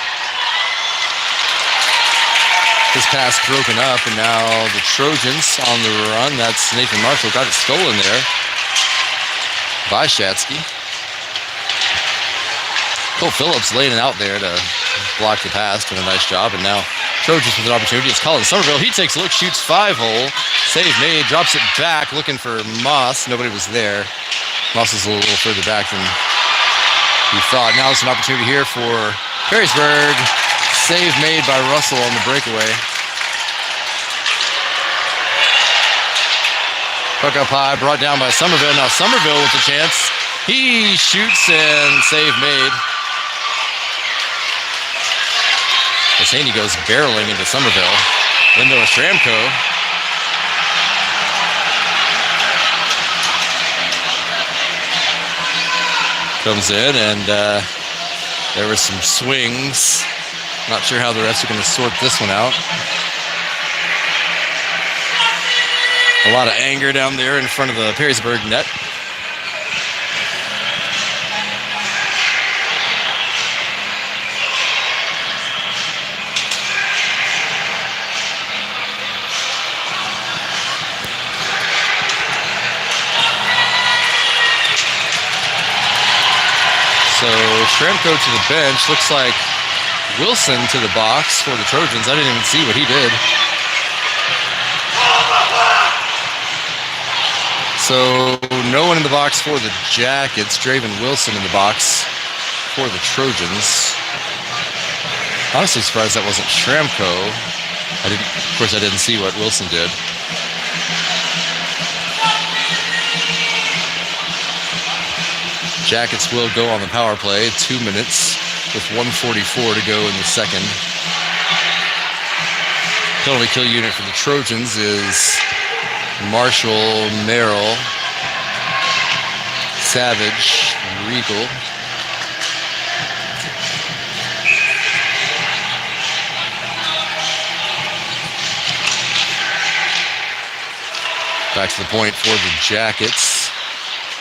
His pass broken up, and now the Trojans on the run. That's Nathan Marshall. Got it stolen there by Shatsky. Cole Phillips laying it out there to block the pass. Doing a nice job, and now Trojans with an opportunity. It's Colin Somerville. He takes a look, shoots 5-hole. Save made, drops it back, looking for Moss. Nobody was there. Moss is a little further back than he thought. Now it's an opportunity here for Perrysburg. Save made by Russell on the breakaway. Puck up high, brought down by Somerville. Now Somerville with the chance. He shoots and save made. As Haney goes barreling into Somerville. Into a Stramko. Comes in, and there were some swings. Not sure how the refs are going to sort this one out. A lot of anger down there in front of the Perrysburg net. So Stramko to the bench. Looks like Wilson to the box for the Trojans. I didn't even see what he did. So no one in the box for the Jackets. Draven Wilson in the box for the Trojans. Honestly surprised that wasn't Stramko. Of course, I didn't see what Wilson did. Jackets will go on the power play. 2 minutes with 1:44 to go in the second. Penalty kill unit for the Trojans is Marshall, Merrill, Savage, Regal. Back to the point for the Jackets.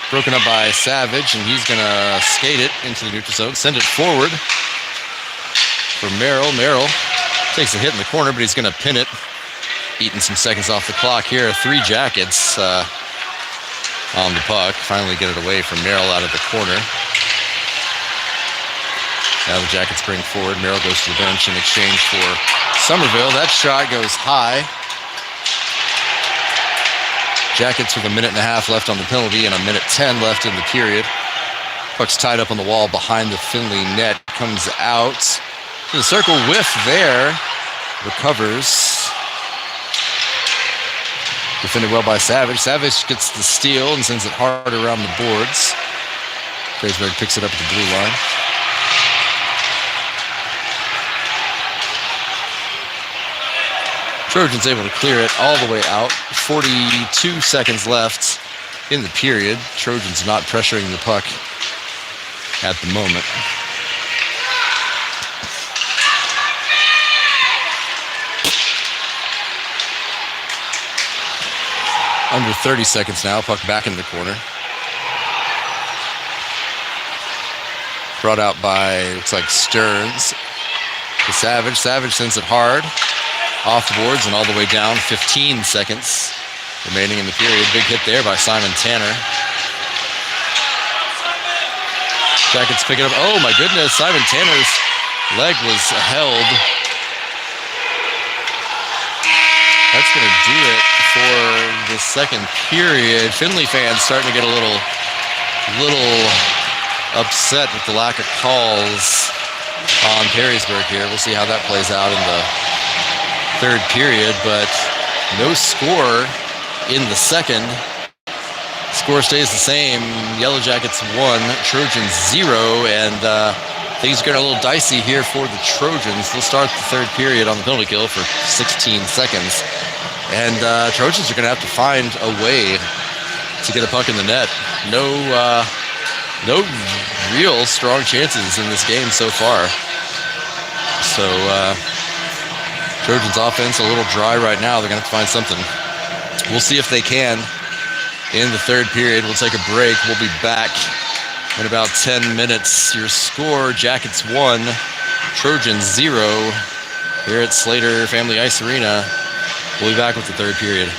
Broken up by Savage, and he's going to skate it into the neutral zone. Send it forward for Merrill. Merrill takes a hit in the corner, but he's going to pin it. Eating some seconds off the clock here. 3 Jackets on the puck. Finally get it away from Merrill out of the corner. Now the Jackets bring forward. Merrill goes to the bench in exchange for Somerville. That shot goes high. Jackets with 1.5 minutes left on the penalty and 1:10 left in the period. Puck's tied up on the wall behind the Finley net. Comes out to the circle, whiff there. Recovers. Defended well by Savage. Savage gets the steal and sends it hard around the boards. Perrysburg picks it up at the blue line. Trojans able to clear it all the way out. 42 seconds left in the period. Trojans not pressuring the puck at the moment. Under 30 seconds now. Puck back in the corner. Brought out by, looks like Stearns. To Savage. Savage sends it hard. Off the boards and all the way down. 15 seconds remaining in the period. Big hit there by Simon Tanner. Jackets pick it up. Oh my goodness, Simon Tanner's leg was held. That's going to do it for the second period. Finley fans starting to get a little upset with the lack of calls on Perrysburg here. We'll see how that plays out in the third period, but no score in the second. Score stays the same. Yellow Jackets 1, Trojans 0, and things are getting a little dicey here for the Trojans. They'll start the third period on the penalty kill for 16 seconds, and Trojans are going to have to find a way to get a puck in the net. No real strong chances in this game so far. So Trojans offense a little dry right now. They're going to have to find something. We'll see if they can in the third period. We'll take a break. We'll be back in about 10 minutes. Your score, Jackets 1, Trojans 0 here at Slater Family Ice Arena. We'll be back with the third period.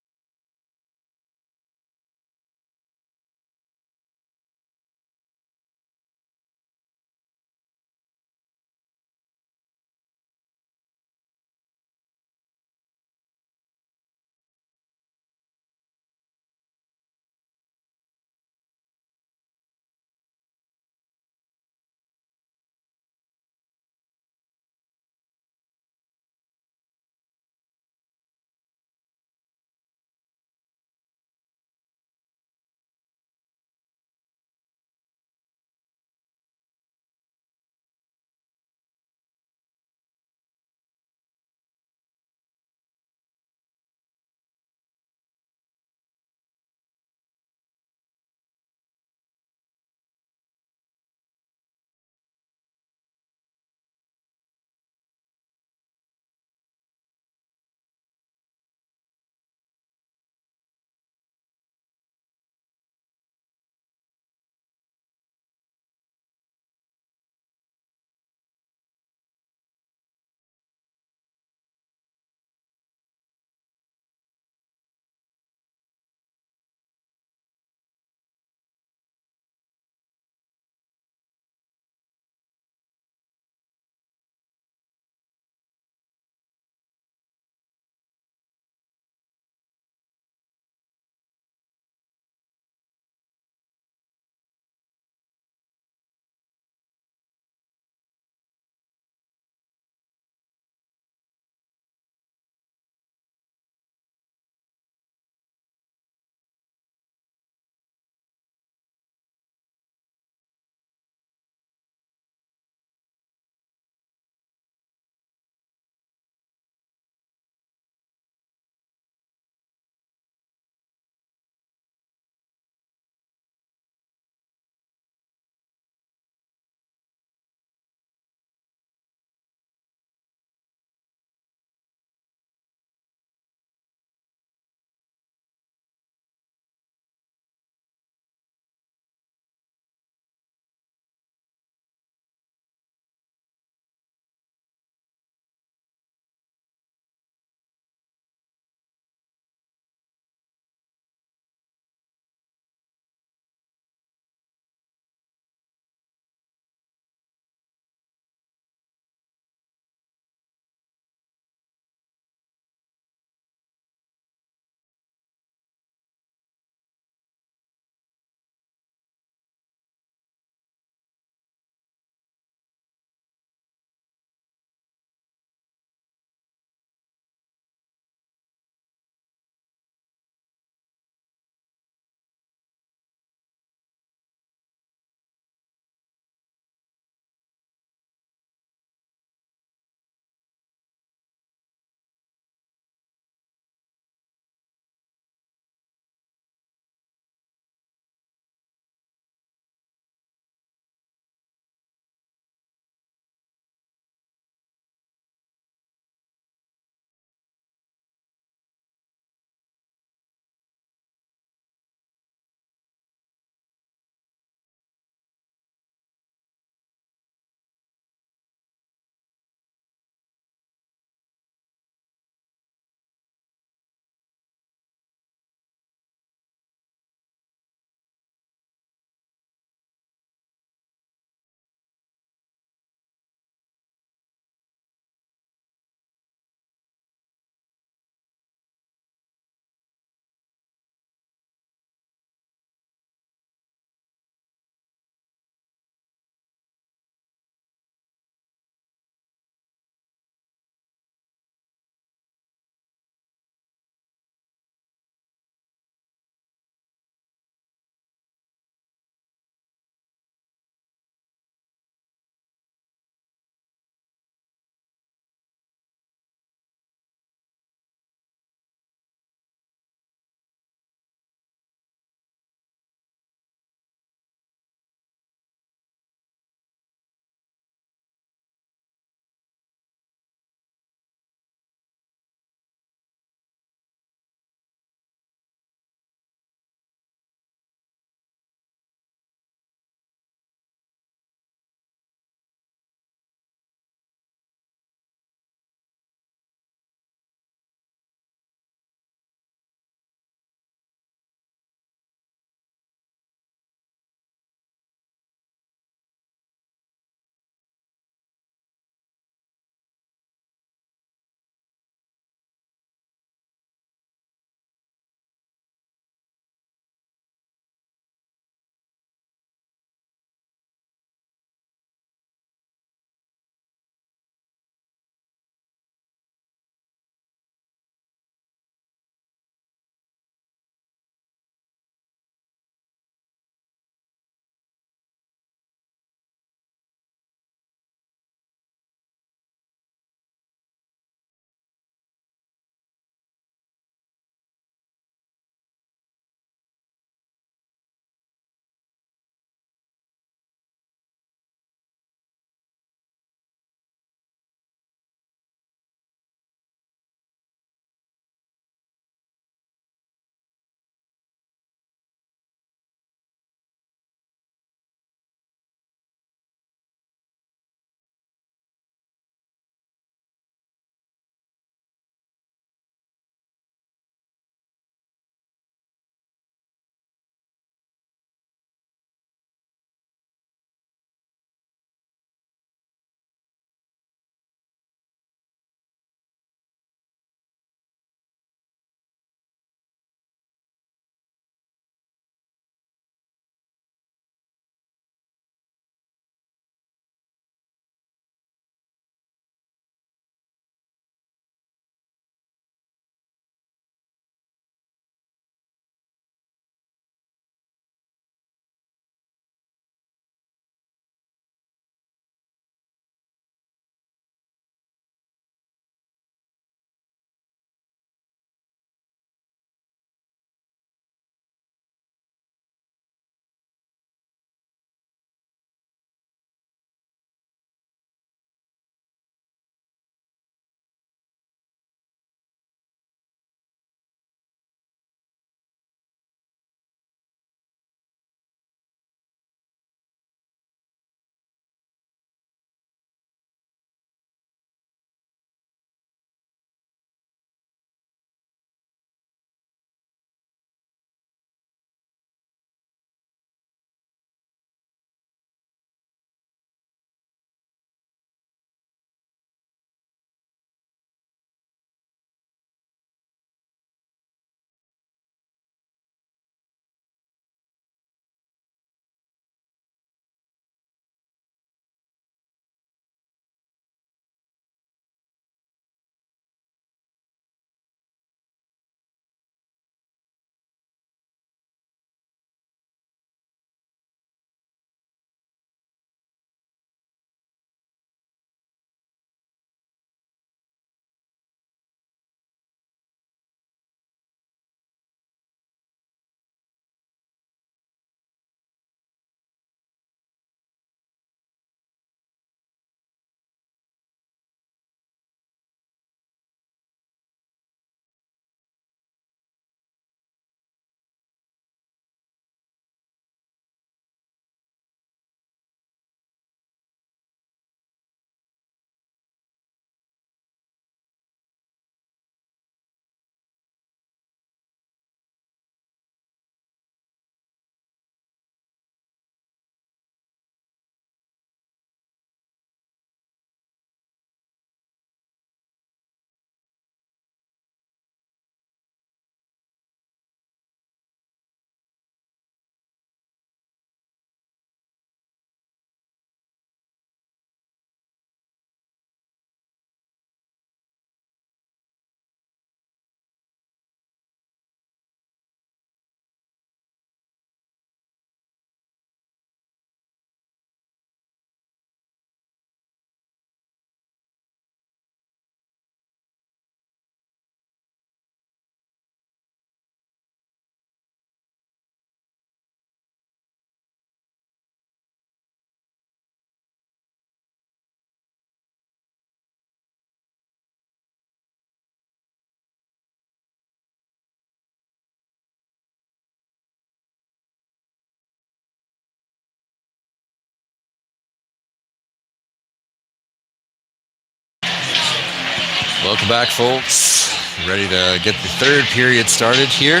Welcome back, folks. Ready to get the third period started here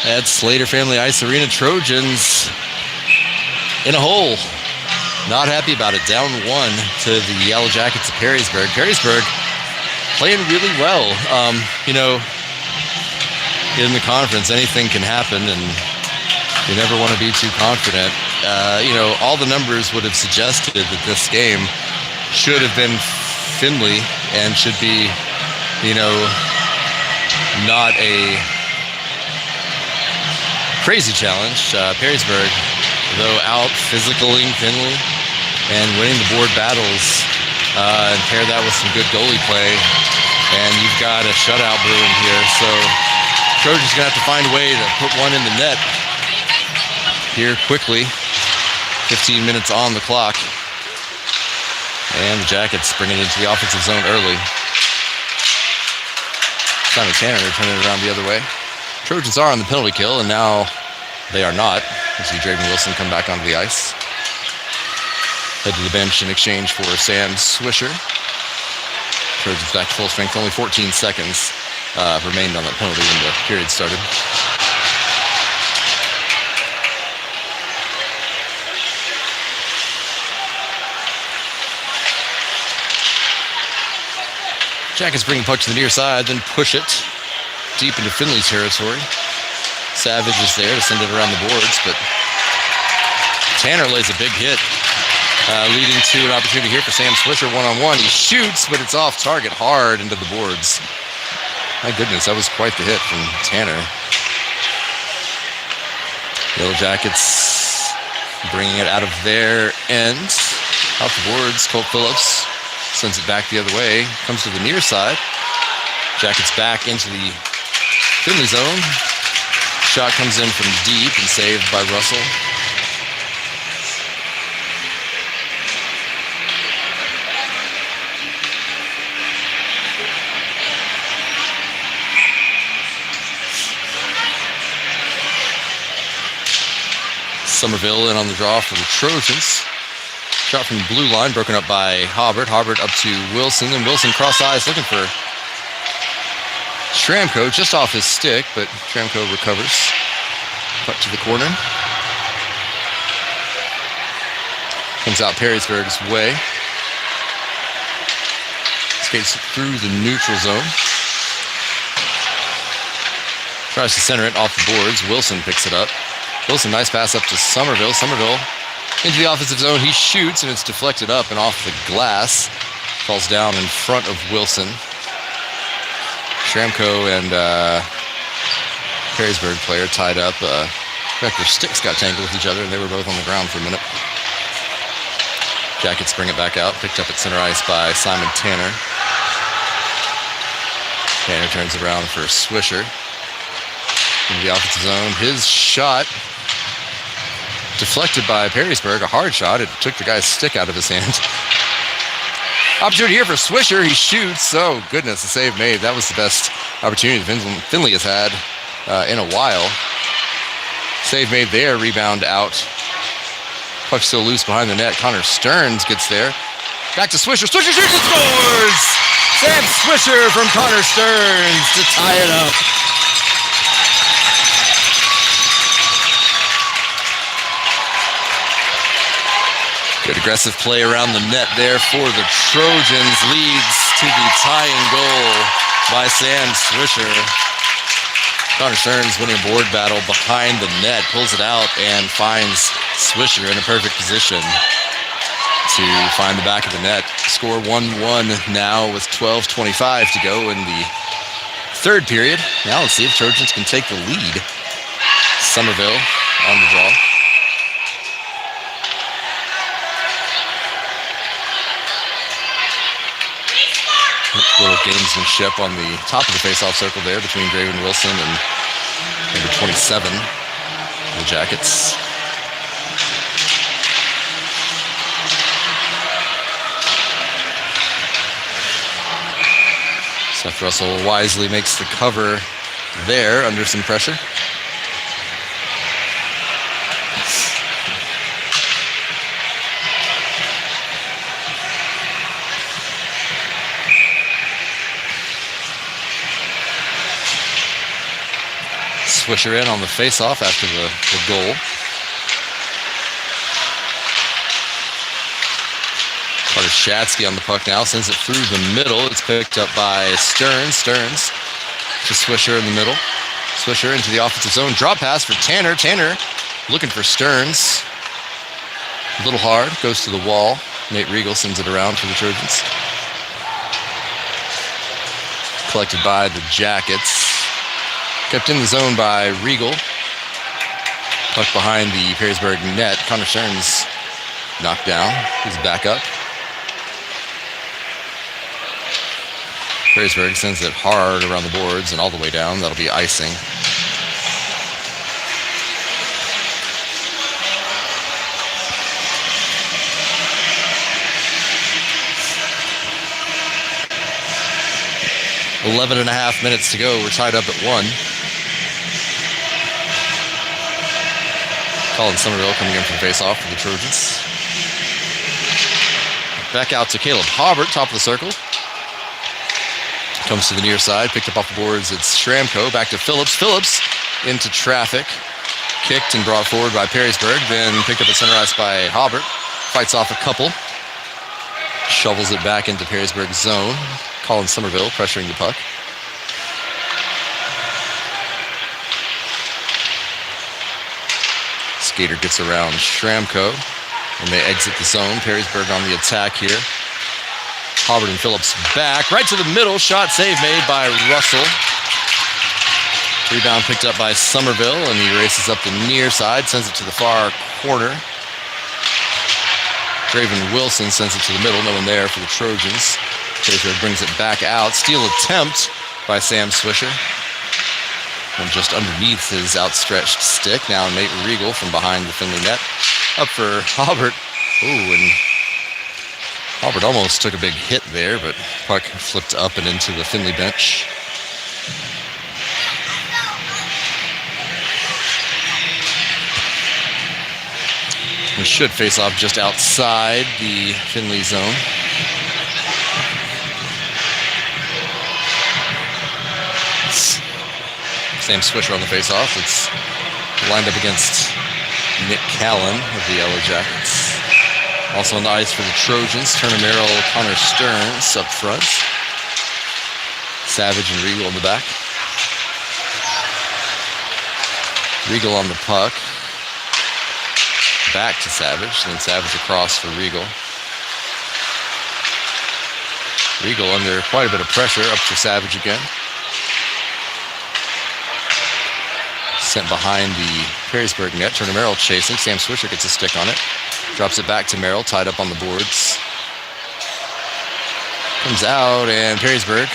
at Slater Family Ice Arena. Trojans in a hole. Not happy about it. Down 1 to the Yellow Jackets of Perrysburg. Perrysburg playing really well. In the conference, anything can happen, and you never want to be too confident. All the numbers would have suggested that this game should have been Findlay and should be, not a crazy challenge. Perrysburg, though, out physicaling Findlay and winning the board battles, and pair that with some good goalie play, and you've got a shutout brewing here. So Trojans gonna have to find a way to put one in the net here quickly. 15 minutes on the clock. And the Jackets bring it into the offensive zone early. Simon Tanner turning it around the other way. Trojans are on the penalty kill, and now they are not. You see Draven Wilson come back onto the ice. Head to the bench in exchange for Sam Swisher. Trojans back to full strength. Only 14 seconds remained on that penalty when the period started. Jackets bring the puck to the near side, then push it deep into Findlay's territory. Savage is there to send it around the boards, but Tanner lays a big hit, leading to an opportunity here for Sam Swisher one-on-one. He shoots, but it's off target hard into the boards. My goodness, that was quite the hit from Tanner. Yellow Jackets bringing it out of their end. Off the boards, Colt Phillips sends it back the other way, comes to the near side. Jackets back into the Findlay zone. Shot comes in from deep and saved by Russell. Somerville in on the draw for the Trojans. Shot from the blue line, broken up by Hobbert. Hobbert up to Wilson, and Wilson cross eyes looking for Schramko, just off his stick, but Schramko recovers. Puck to the corner. Comes out Perrysburg's way. Skates through the neutral zone. Tries to center it off the boards. Wilson picks it up. Wilson, nice pass up to Somerville. Somerville into the offensive zone. He shoots, and it's deflected up and off the glass. Falls down in front of Wilson. Schramko and Perrysburg player tied up. Their sticks got tangled with each other, and they were both on the ground for a minute. Jackets bring it back out. Picked up at center ice by Simon Tanner. Tanner turns it around for Swisher. Into the offensive zone. His shot deflected by Perrysburg, a hard shot. It took the guy's stick out of his hand. Opportunity here for Swisher. He shoots. Oh, goodness, the save made. That was the best opportunity Findlay has had in a while. Save made there. Rebound out. Puck still loose behind the net. Connor Stearns gets there. Back to Swisher. Swisher shoots and scores! Sam Swisher from Connor Stearns to tie it up. Good aggressive play around the net there for the Trojans. Leads to the tying goal by Sam Swisher. Connor Stearns winning a board battle behind the net. Pulls it out and finds Swisher in a perfect position to find the back of the net. Score 1-1 now with 12:25 to go in the third period. Now let's see if Trojans can take the lead. Somerville on the draw. Little gamesmanship on the top of the face-off circle there between Draven Wilson and number 27, the Jackets. Seth Russell wisely makes the cover there under some pressure. Swisher in on the face-off after the goal. Carter Shatsky on the puck now, sends it through the middle. It's picked up by Stearns. Stearns to Swisher in the middle. Swisher into the offensive zone. Drop pass for Tanner. Tanner looking for Stearns. A little hard, goes to the wall. Nate Regal sends it around for the Trojans. Collected by the Jackets. Kept in the zone by Regal. Puck behind the Perrysburg net. Connor Stearns knocked down. He's back up. Perrysburg sends it hard around the boards and all the way down. That'll be icing. .5 minutes to go. We're tied up at 1. Colin Somerville coming in from face-off for the Trojans. Back out to Caleb Hobart, top of the circle. Comes to the near side, picked up off the boards. It's Schramko, back to Phillips. Phillips into traffic. Kicked and brought forward by Perrysburg. Then picked up at center ice by Hobart. Fights off a couple. Shovels it back into Perrysburg's zone. Colin Somerville pressuring the puck. Skater gets around Schramko, and they exit the zone. Perrysburg on the attack here. Hobart and Phillips back, right to the middle. Shot save made by Russell. Rebound picked up by Somerville, and he races up the near side, sends it to the far corner. Draven Wilson sends it to the middle, no one there for the Trojans. Perrysburg brings it back out. Steal attempt by Sam Swisher. And just underneath his outstretched stick. Now Nate Regal from behind the Finley net. Up for Hobart. Ooh, and Hobart almost took a big hit there, but puck flipped up and into the Finley bench. We should face off just outside the Finley zone. Sam Swisher on the face-off. It's lined up against Nick Callan of the Yellow Jackets. Also on the ice for the Trojans, Turner Merrill, Connor Stearns up front. Savage and Regal in the back. Regal on the puck. Back to Savage, then Savage across for Regal. Regal under quite a bit of pressure, up to Savage again. Sent behind the Perrysburg net. Turner Merrill chasing. Sam Swisher gets a stick on it. Drops it back to Merrill, tied up on the boards. Comes out, and Perrysburg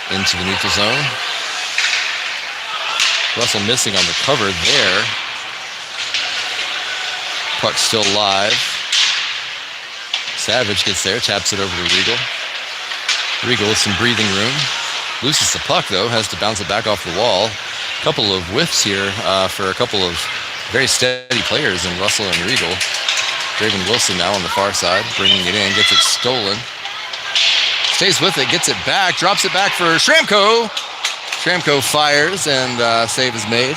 into the neutral zone. Russell missing on the cover there. Puck still live. Savage gets there, taps it over to Regal. Regal with some breathing room. Loses the puck, though, has to bounce it back off the wall. Couple of whiffs here for a couple of very steady players in Russell and Regal. Draven Wilson now on the far side, bringing it in, gets it stolen. Stays with it, gets it back, drops it back for Schramko. Schramko fires, and save is made.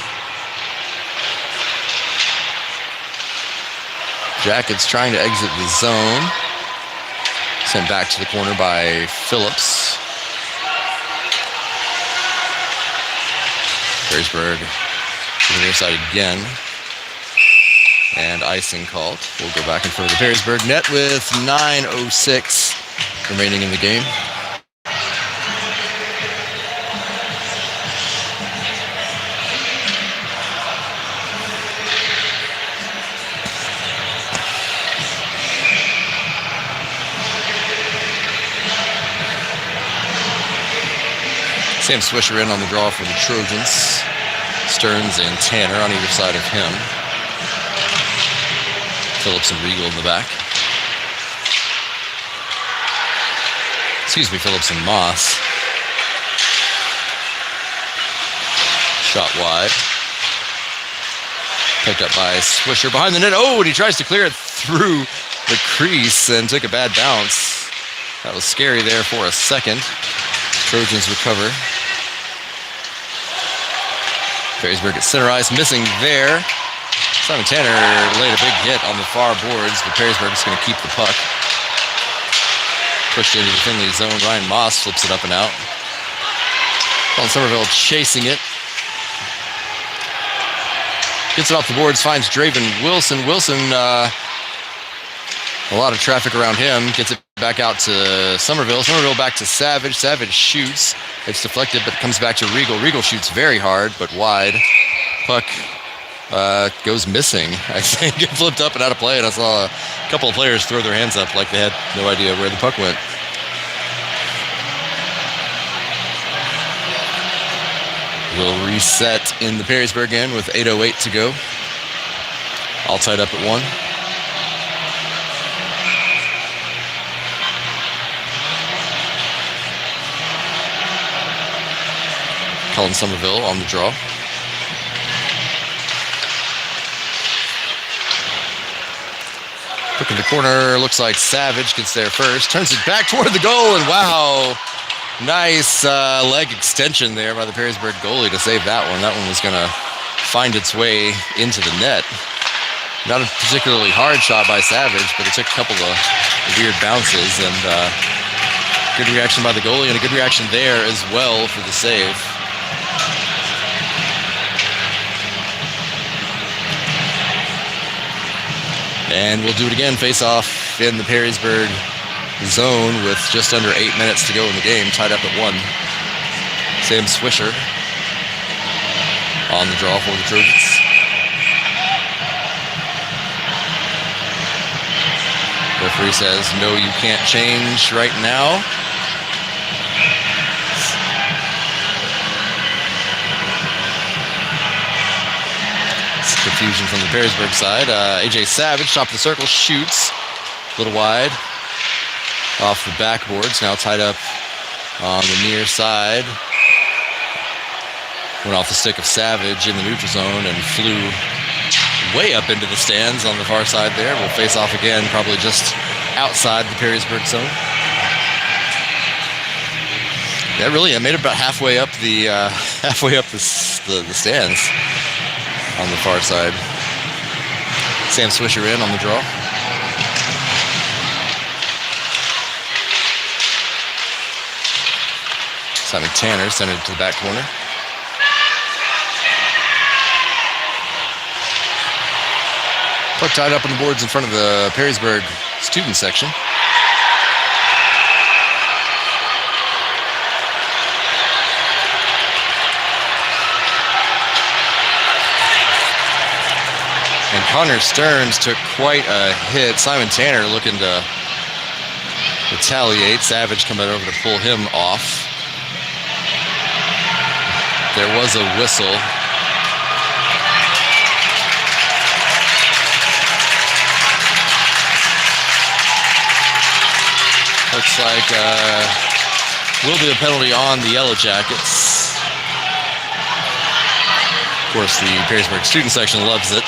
Jackets trying to exit the zone. Sent back to the corner by Phillips. Perrysburg to the near side again. And icing called. We'll go back in front of the Perrysburg net with 9:06 remaining in the game. Sam Swisher in on the draw for the Trojans. Stearns and Tanner on either side of him. Phillips and Regal in the back. Excuse me, Phillips and Moss. Shot wide. Picked up by Swisher behind the net. Oh, and he tries to clear it through the crease and took a bad bounce. That was scary there for a second. Trojans recover. Perrysburg at center ice, missing there. Simon Tanner laid a big hit on the far boards, but Perrysburg is going to keep the puck. Pushed into the Finley zone. Ryan Moss flips it up and out. Colin Somerville chasing it. Gets it off the boards, finds Draven Wilson. Wilson, a lot of traffic around him. Gets it back out to Somerville. Somerville back to Savage. Savage shoots. It's deflected, but it comes back to Regal. Regal shoots very hard, but wide. Puck goes missing. I think it flipped up and out of play, and I saw a couple of players throw their hands up like they had no idea where the puck went. We'll reset in the Perrysburg end with 8:08 to go. All tied up at 1. Colin Somerville on the draw. Look in the corner, looks like Savage gets there first, turns it back toward the goal, and wow, nice leg extension there by the Perrysburg goalie to save that one. That one was going to find its way into the net. Not a particularly hard shot by Savage, but it took a couple of weird bounces, and good reaction by the goalie, and a good reaction there as well for the save. And we'll do it again, face off in the Perrysburg zone with just under 8 minutes to go in the game, tied up at 1. Sam Swisher on the draw for the Trojans. Referee says, no, you can't change right now. Confusion from the Perrysburg side. AJ Savage, top of the circle, shoots a little wide off the backboards. Now tied up on the near side. Went off the stick of Savage in the neutral zone and flew way up into the stands on the far side there. We'll face off again, probably just outside the Perrysburg zone. Yeah, really, I made it about halfway up the stands. On the far side. Sam Swisher in on the draw. Simon Tanner sent it to the back corner. Puck tied up on the boards in front of the Perrysburg student section. And Connor Stearns took quite a hit. Simon Tanner looking to retaliate. Savage coming over to pull him off. There was a whistle. Looks like will be a penalty on the Yellow Jackets. Of course, the Perrysburg student section loves it.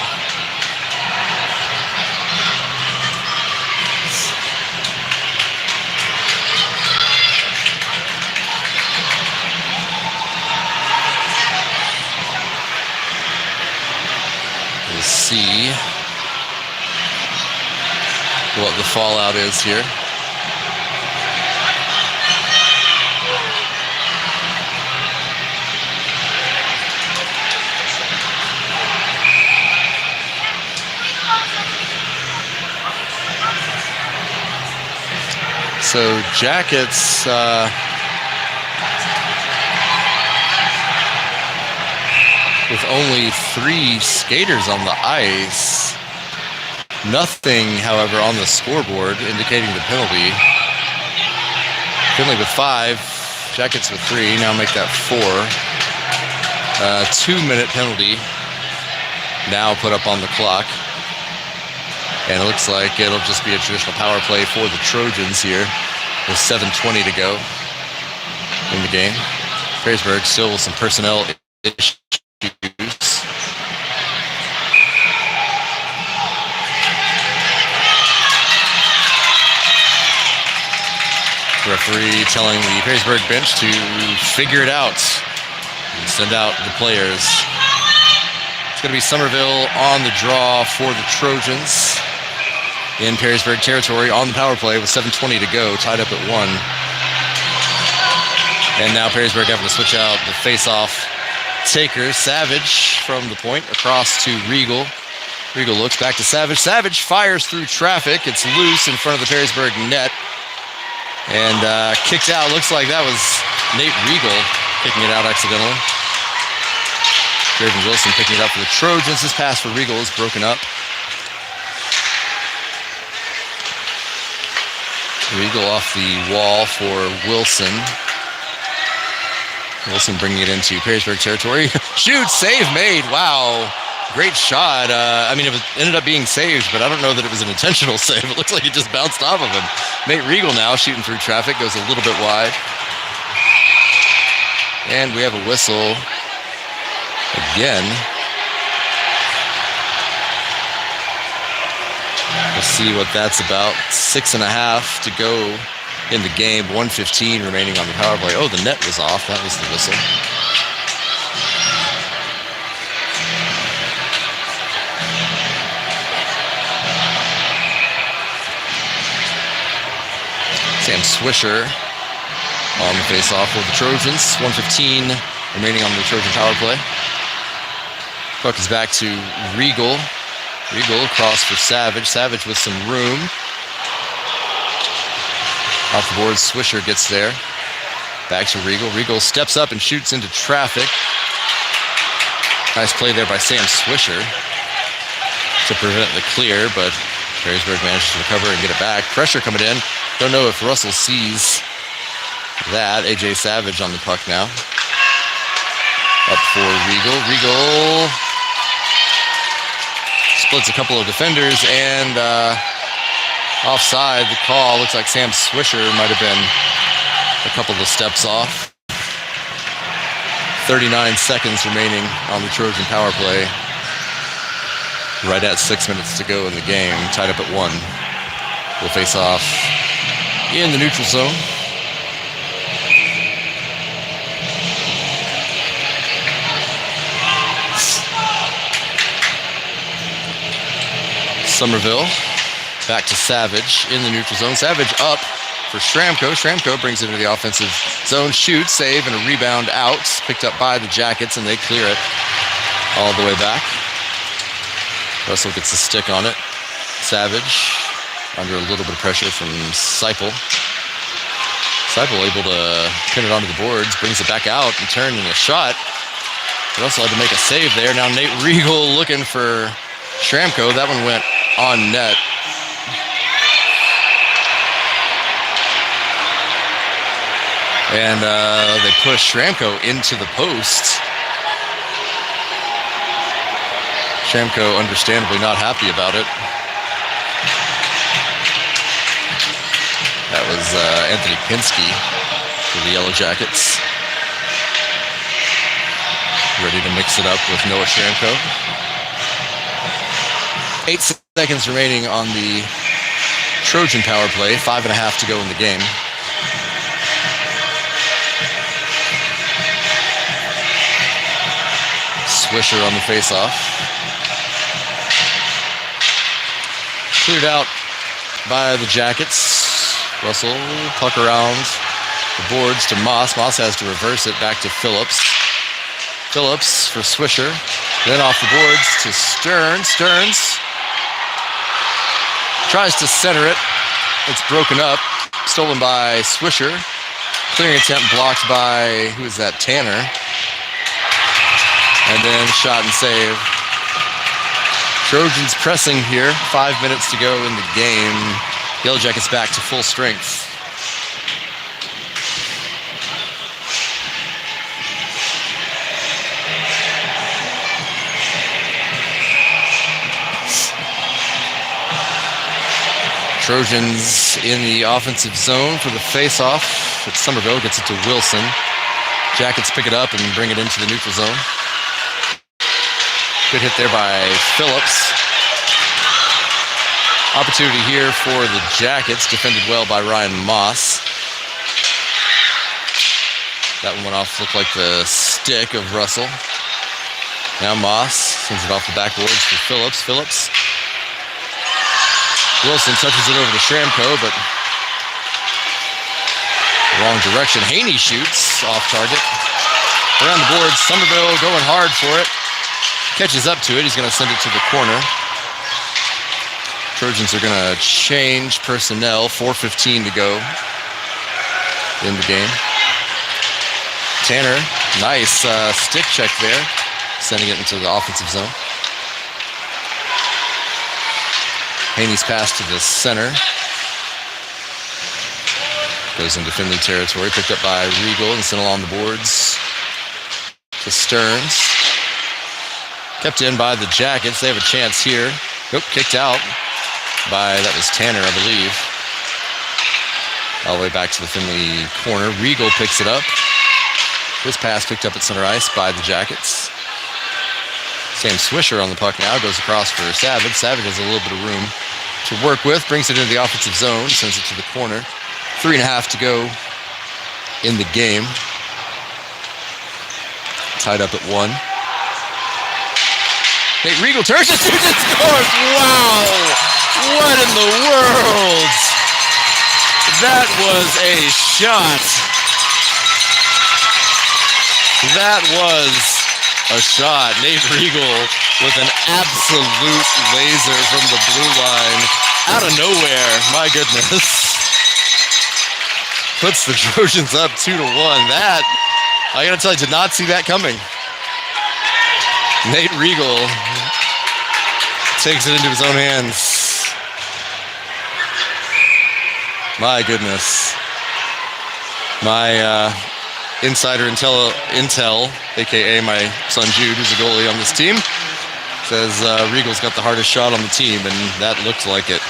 See what the fallout is here. So Jackets with only 3 skaters on the ice. Nothing, however, on the scoreboard indicating the penalty. Finley with 5, Jackets with 3, now make that 4. 2-minute penalty now put up on the clock. And it looks like it'll just be a traditional power play for the Trojans here with 7:20 to go in the game. Perrysburg still with some personnel issues. Referee telling the Perrysburg bench to figure it out and send out the players. going to be Somerville on the draw for the Trojans in Perrysburg territory on the power play with 7:20 to go, tied up at 1. And now Perrysburg having to switch out the face-off takers. Savage from the point across to Regal. Regal looks back to Savage. Savage fires through traffic. It's loose in front of the Perrysburg net. And kicked out. Looks like that was Nate Regal kicking it out accidentally. Draven Wilson picking it up for the Trojans. This pass for Regal is broken up. Regal off the wall for Wilson. Wilson bringing it into Perrysburg territory. Shoot, save made. Wow. Great shot. I mean, it ended up being saved, but I don't know that it was an intentional save. It looks like it just bounced off of him. Nate Regal now shooting through traffic, goes a little bit wide. And we have a whistle again. We'll see what that's about. 6.5 to go in the game. 1:15 remaining on the power play. Oh, the net was off. That was the whistle. Sam Swisher on the face-off for the Trojans. 1:15 remaining on the Trojan power play. Puck is back to Regal. Regal across for Savage. Savage with some room. Off the board, Swisher gets there. Back to Regal. Regal steps up and shoots into traffic. Nice play there by Sam Swisher to prevent the clear, but Perrysburg manages to recover and get it back. Pressure coming in. Don't know if Russell sees that. AJ Savage on the puck now. Up for Regal. Regal splits a couple of defenders and offside. The call looks like Sam Swisher might have been a couple of steps off. 39 seconds remaining on the Trojan power play. Right at 6 minutes to go in the game. Tied up at 1. We'll face off in the neutral zone. Somerville back to Savage in the neutral zone. Savage up for Schramko. Schramko brings it into the offensive zone. Shoots, save, and a rebound out. Picked up by the Jackets, and they clear it all the way back. Russell gets a stick on it. Savage under a little bit of pressure from Seipel. Seipel able to pin it onto the boards, brings it back out and turning a shot. Russell had to make a save there. Now Nate Regal looking for Schramko. That one went on net. And they push Schramko into the post. Schramko understandably not happy about it. That was Anthony Pinsky for the Yellow Jackets. Ready to mix it up with Noah Schramko. 8 seconds remaining on the Trojan power play. 5.5 to go in the game. Swisher on the face-off. Cleared out by the Jackets. Russell, puck around the boards to Moss. Moss has to reverse it back to Phillips. Phillips for Swisher. Then off the boards to Stearns. Stearns tries to center it. It's broken up. Stolen by Swisher. Clearing attempt blocked by, who is that, Tanner. And then shot and save. Trojans pressing here. 5 minutes to go in the game. Yellow Jackets back to full strength. Trojans in the offensive zone for the face-off. It's Somerville, gets it to Wilson. Jackets pick it up and bring it into the neutral zone. Good hit there by Phillips. Opportunity here for the Jackets, defended well by Ryan Moss. That one went off, looked like the stick of Russell. Now Moss sends it off the backboards for Phillips. Wilson touches it over to Shramko, but wrong direction. Haney shoots off target. Around the boards, Somerville going hard for it. Catches up to it. He's going to send it to the corner. Trojans are going to change personnel. 4:15 to go in the game. Tanner, nice stick check there, sending it into the offensive zone. Haney's pass to the center. Goes into Finley territory, picked up by Regal and sent along the boards to Stearns. Kept in by the Jackets. They have a chance here. Nope, kicked out by, that was Tanner, I believe. All the way back to the Finley corner. Regal picks it up. This pass picked up at center ice by the Jackets. Sam Swisher on the puck now, goes across for Savage. Savage has a little bit of room to work with, brings it into the offensive zone, sends it to the corner. 3.5 to go in the game. Tied up at 1. Nate Regal turns it, shoots and scores! Wow! What in the world? That was a shot. That was a shot. Nate Regal with an absolute laser from the blue line out of nowhere. My goodness. Puts the Trojans up 2-1. That, I gotta tell you, did not see that coming. Nate Regal takes it into his own hands. My goodness. My insider intel, aka my son Jude, who's a goalie on this team, says Regal's got the hardest shot on the team, and that looked like it.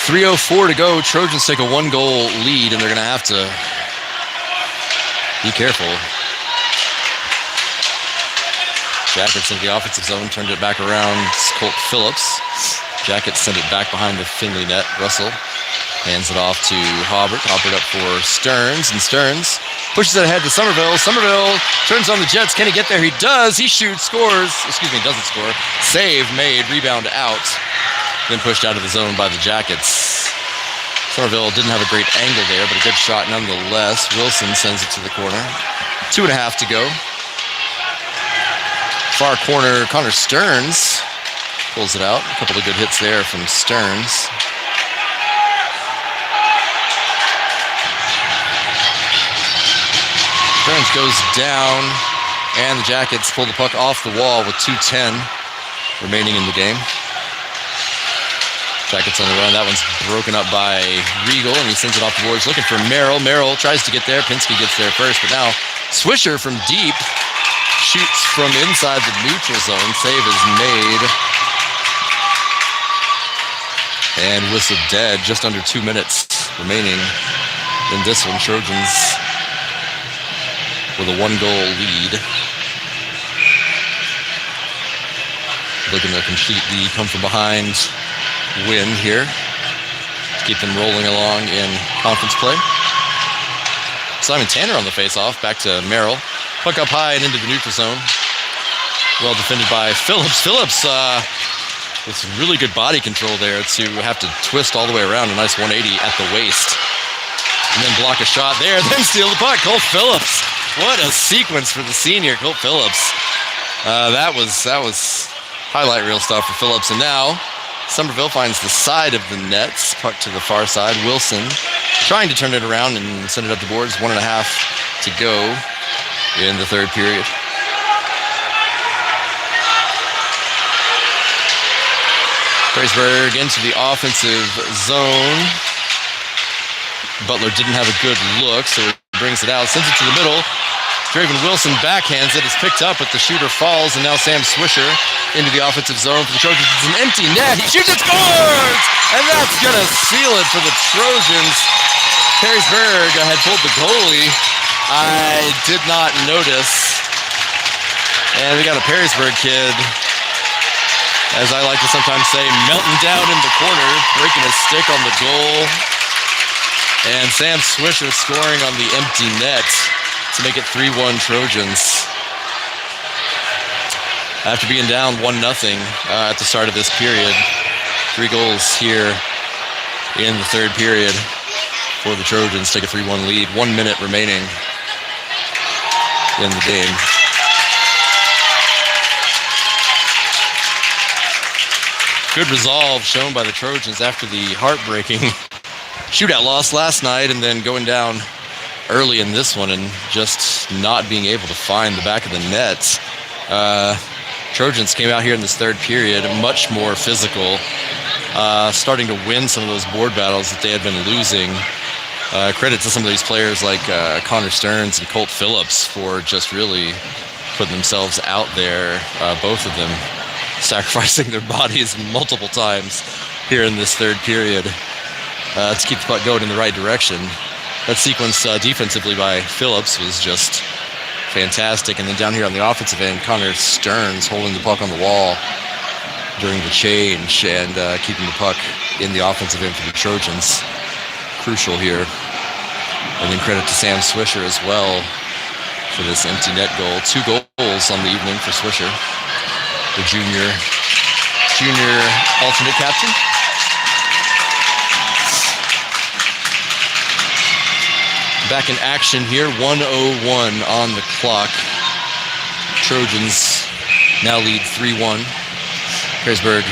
.304 to go. Trojans take a 1-goal lead, and they're going to have to be careful. Jackets in the offensive zone, turned it back around. It's Colt Phillips. Jackets send it back behind the Finley net. Russell hands it off to Hobart. Hobart up for Stearns, and Stearns pushes it ahead to Somerville. Somerville turns on the Jets. Can he get there? He does. He shoots, scores. Excuse me, doesn't score. Save made, rebound out. Then pushed out of the zone by the Jackets. Somerville didn't have a great angle there, but a good shot nonetheless. Wilson sends it to the corner. 2.5 to go. Far corner, Connor Stearns pulls it out. A couple of good hits there from Stearns. Stearns goes down, and the Jackets pull the puck off the wall with 2:10 remaining in the game. Jackets on the run. That one's broken up by Regal, and he sends it off the boards looking for Merrill. Merrill tries to get there. Pinsky gets there first, but now Swisher from deep shoots from inside the neutral zone. Save is made. And whistle dead. Just under 2 minutes remaining in this one. Trojans with a 1-goal lead. Looking to complete the come-from-behind win here to keep them rolling along in conference play. Simon Tanner on the face-off. Back to Merrill. Puck up high and into the neutral zone. Well defended by Phillips. Phillips with some really good body control there to have to twist all the way around. A nice 180 at the waist. And then block a shot there. Then steal the puck. Colt Phillips. What a sequence for the senior, Colt Phillips. That was highlight reel stuff for Phillips. And now Somerville finds the side of the nets. Puck to the far side. Wilson trying to turn it around and send it up the boards. 1.5 to go in the third period. Perrysburg into the offensive zone. Butler didn't have a good look, so he brings it out, sends it to the middle. Draven Wilson backhands it. It's picked up, but the shooter falls, and now Sam Swisher into the offensive zone for the Trojans. It's an empty net. He shoots, it scores! And that's going to seal it for the Trojans. Perrysburg had pulled the goalie. I did not notice. And we got a Perrysburg kid, as I like to sometimes say, melting down in the corner, breaking his stick on the goal. And Sam Swisher scoring on the empty net to make it 3-1 Trojans. After being down 1-0 at the start of this period, 3 goals here in the third period for the Trojans. Take a 3-1 lead. 1 minute remaining in the game. Good resolve shown by the Trojans after the heartbreaking shootout loss last night, and then going down early in this one and just not being able to find the back of the net. Trojans came out here in this third period much more physical, starting to win some of those board battles that they had been losing. Credit to some of these players like Connor Stearns and Colt Phillips for just really putting themselves out there, both of them sacrificing their bodies multiple times here in this third period to keep the puck going in the right direction. That sequence defensively by Phillips was just fantastic. And then down here on the offensive end, Connor Stearns holding the puck on the wall during the change and keeping the puck in the offensive end for the Trojans. Crucial here. And then credit to Sam Swisher as well for this empty net goal. 2 goals on the evening for Swisher, the junior alternate captain. Back in action here, 1:01 on the clock. Trojans now lead 3-1. Perrysburg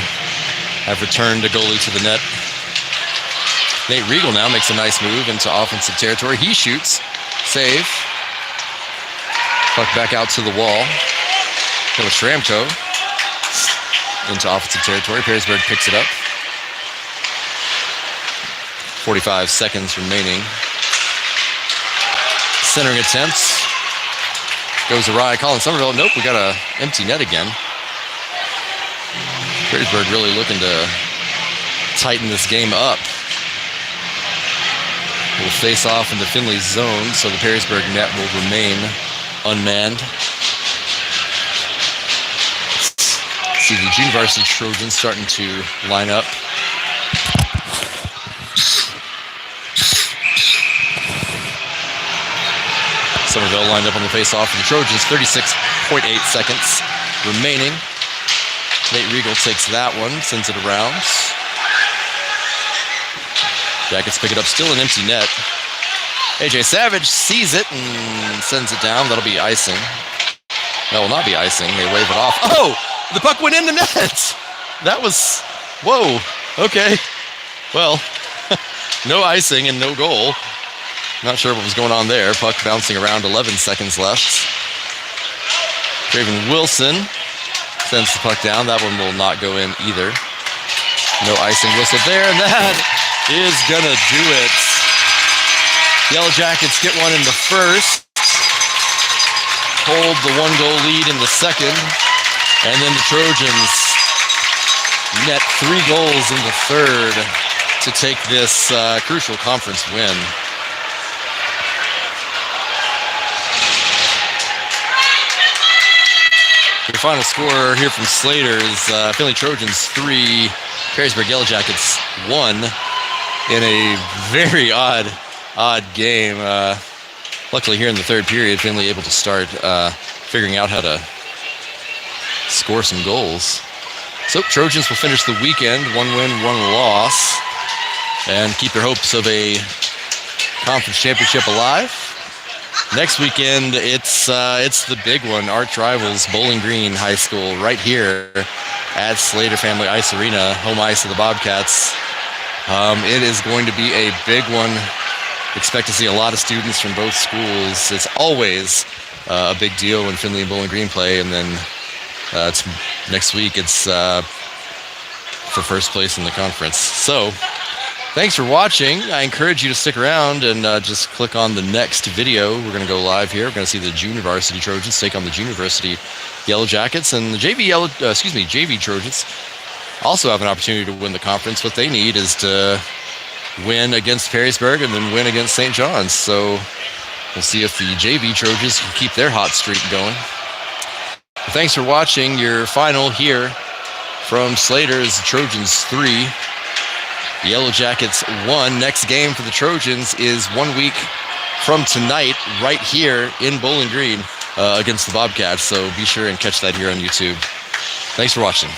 have returned a goalie to the net. Nate Riegel now makes a nice move into offensive territory. He shoots, save. Puck back out to the wall. Phil Shramko into offensive territory. Perrysburg picks it up. 45 seconds remaining. Centering attempts. Goes awry. Colin Somerville. Nope, we got an empty net again. Perrysburg really looking to tighten this game up. Will face off into Finley's zone, so the Perrysburg net will remain unmanned. See the junior varsity Trojans starting to line up. Somerville lined up on the face-off for the Trojans. 36.8 seconds remaining. Nate Riegel takes that one, sends it around. Jackets pick it up, still an empty net. AJ Savage sees it and sends it down. That'll be icing. That will not be icing. They wave it off. Oh! The puck went in the net! That was... Whoa. Okay. Well, no icing and no goal. Not sure what was going on there. Puck bouncing around, 11 seconds left. Draven Wilson sends the puck down. That one will not go in either. No icing whistle there, and that is gonna do it. Yellow Jackets get one in the first. Hold the 1-goal lead in the second. And then the Trojans net 3 goals in the third to take this crucial conference win. The final score here from Slater is Finley Trojans 3, Perrysburg Yellow Jackets 1 in a very odd game. Luckily here in the third period, Finley able to start figuring out how to score some goals. So Trojans will finish the weekend 1 win, 1 loss, and keep their hopes of a conference championship alive. Next weekend, it's the big one. Arch rivals Bowling Green High School right here at Slater Family Ice Arena, home ice of the Bobcats. It is going to be a big one. Expect to see a lot of students from both schools. It's always a big deal when Finley and Bowling Green play, and then it's next week. It's for first place in the conference. So thanks for watching. I encourage you to stick around and just click on the next video. We're going to go live here. We're going to see the junior varsity Trojans take on the junior varsity Yellow Jackets, and the JV Trojans also have an opportunity to win the conference. What they need is to win against Perrysburg and then win against St. John's. So we'll see if the JV Trojans can keep their hot streak going. Thanks for watching. Your final here from Slater is Trojans 3, The Yellow Jackets won. Next game for the Trojans is 1 week from tonight, right here in Bowling Green against the Bobcats. So be sure and catch that here on YouTube. Thanks for watching.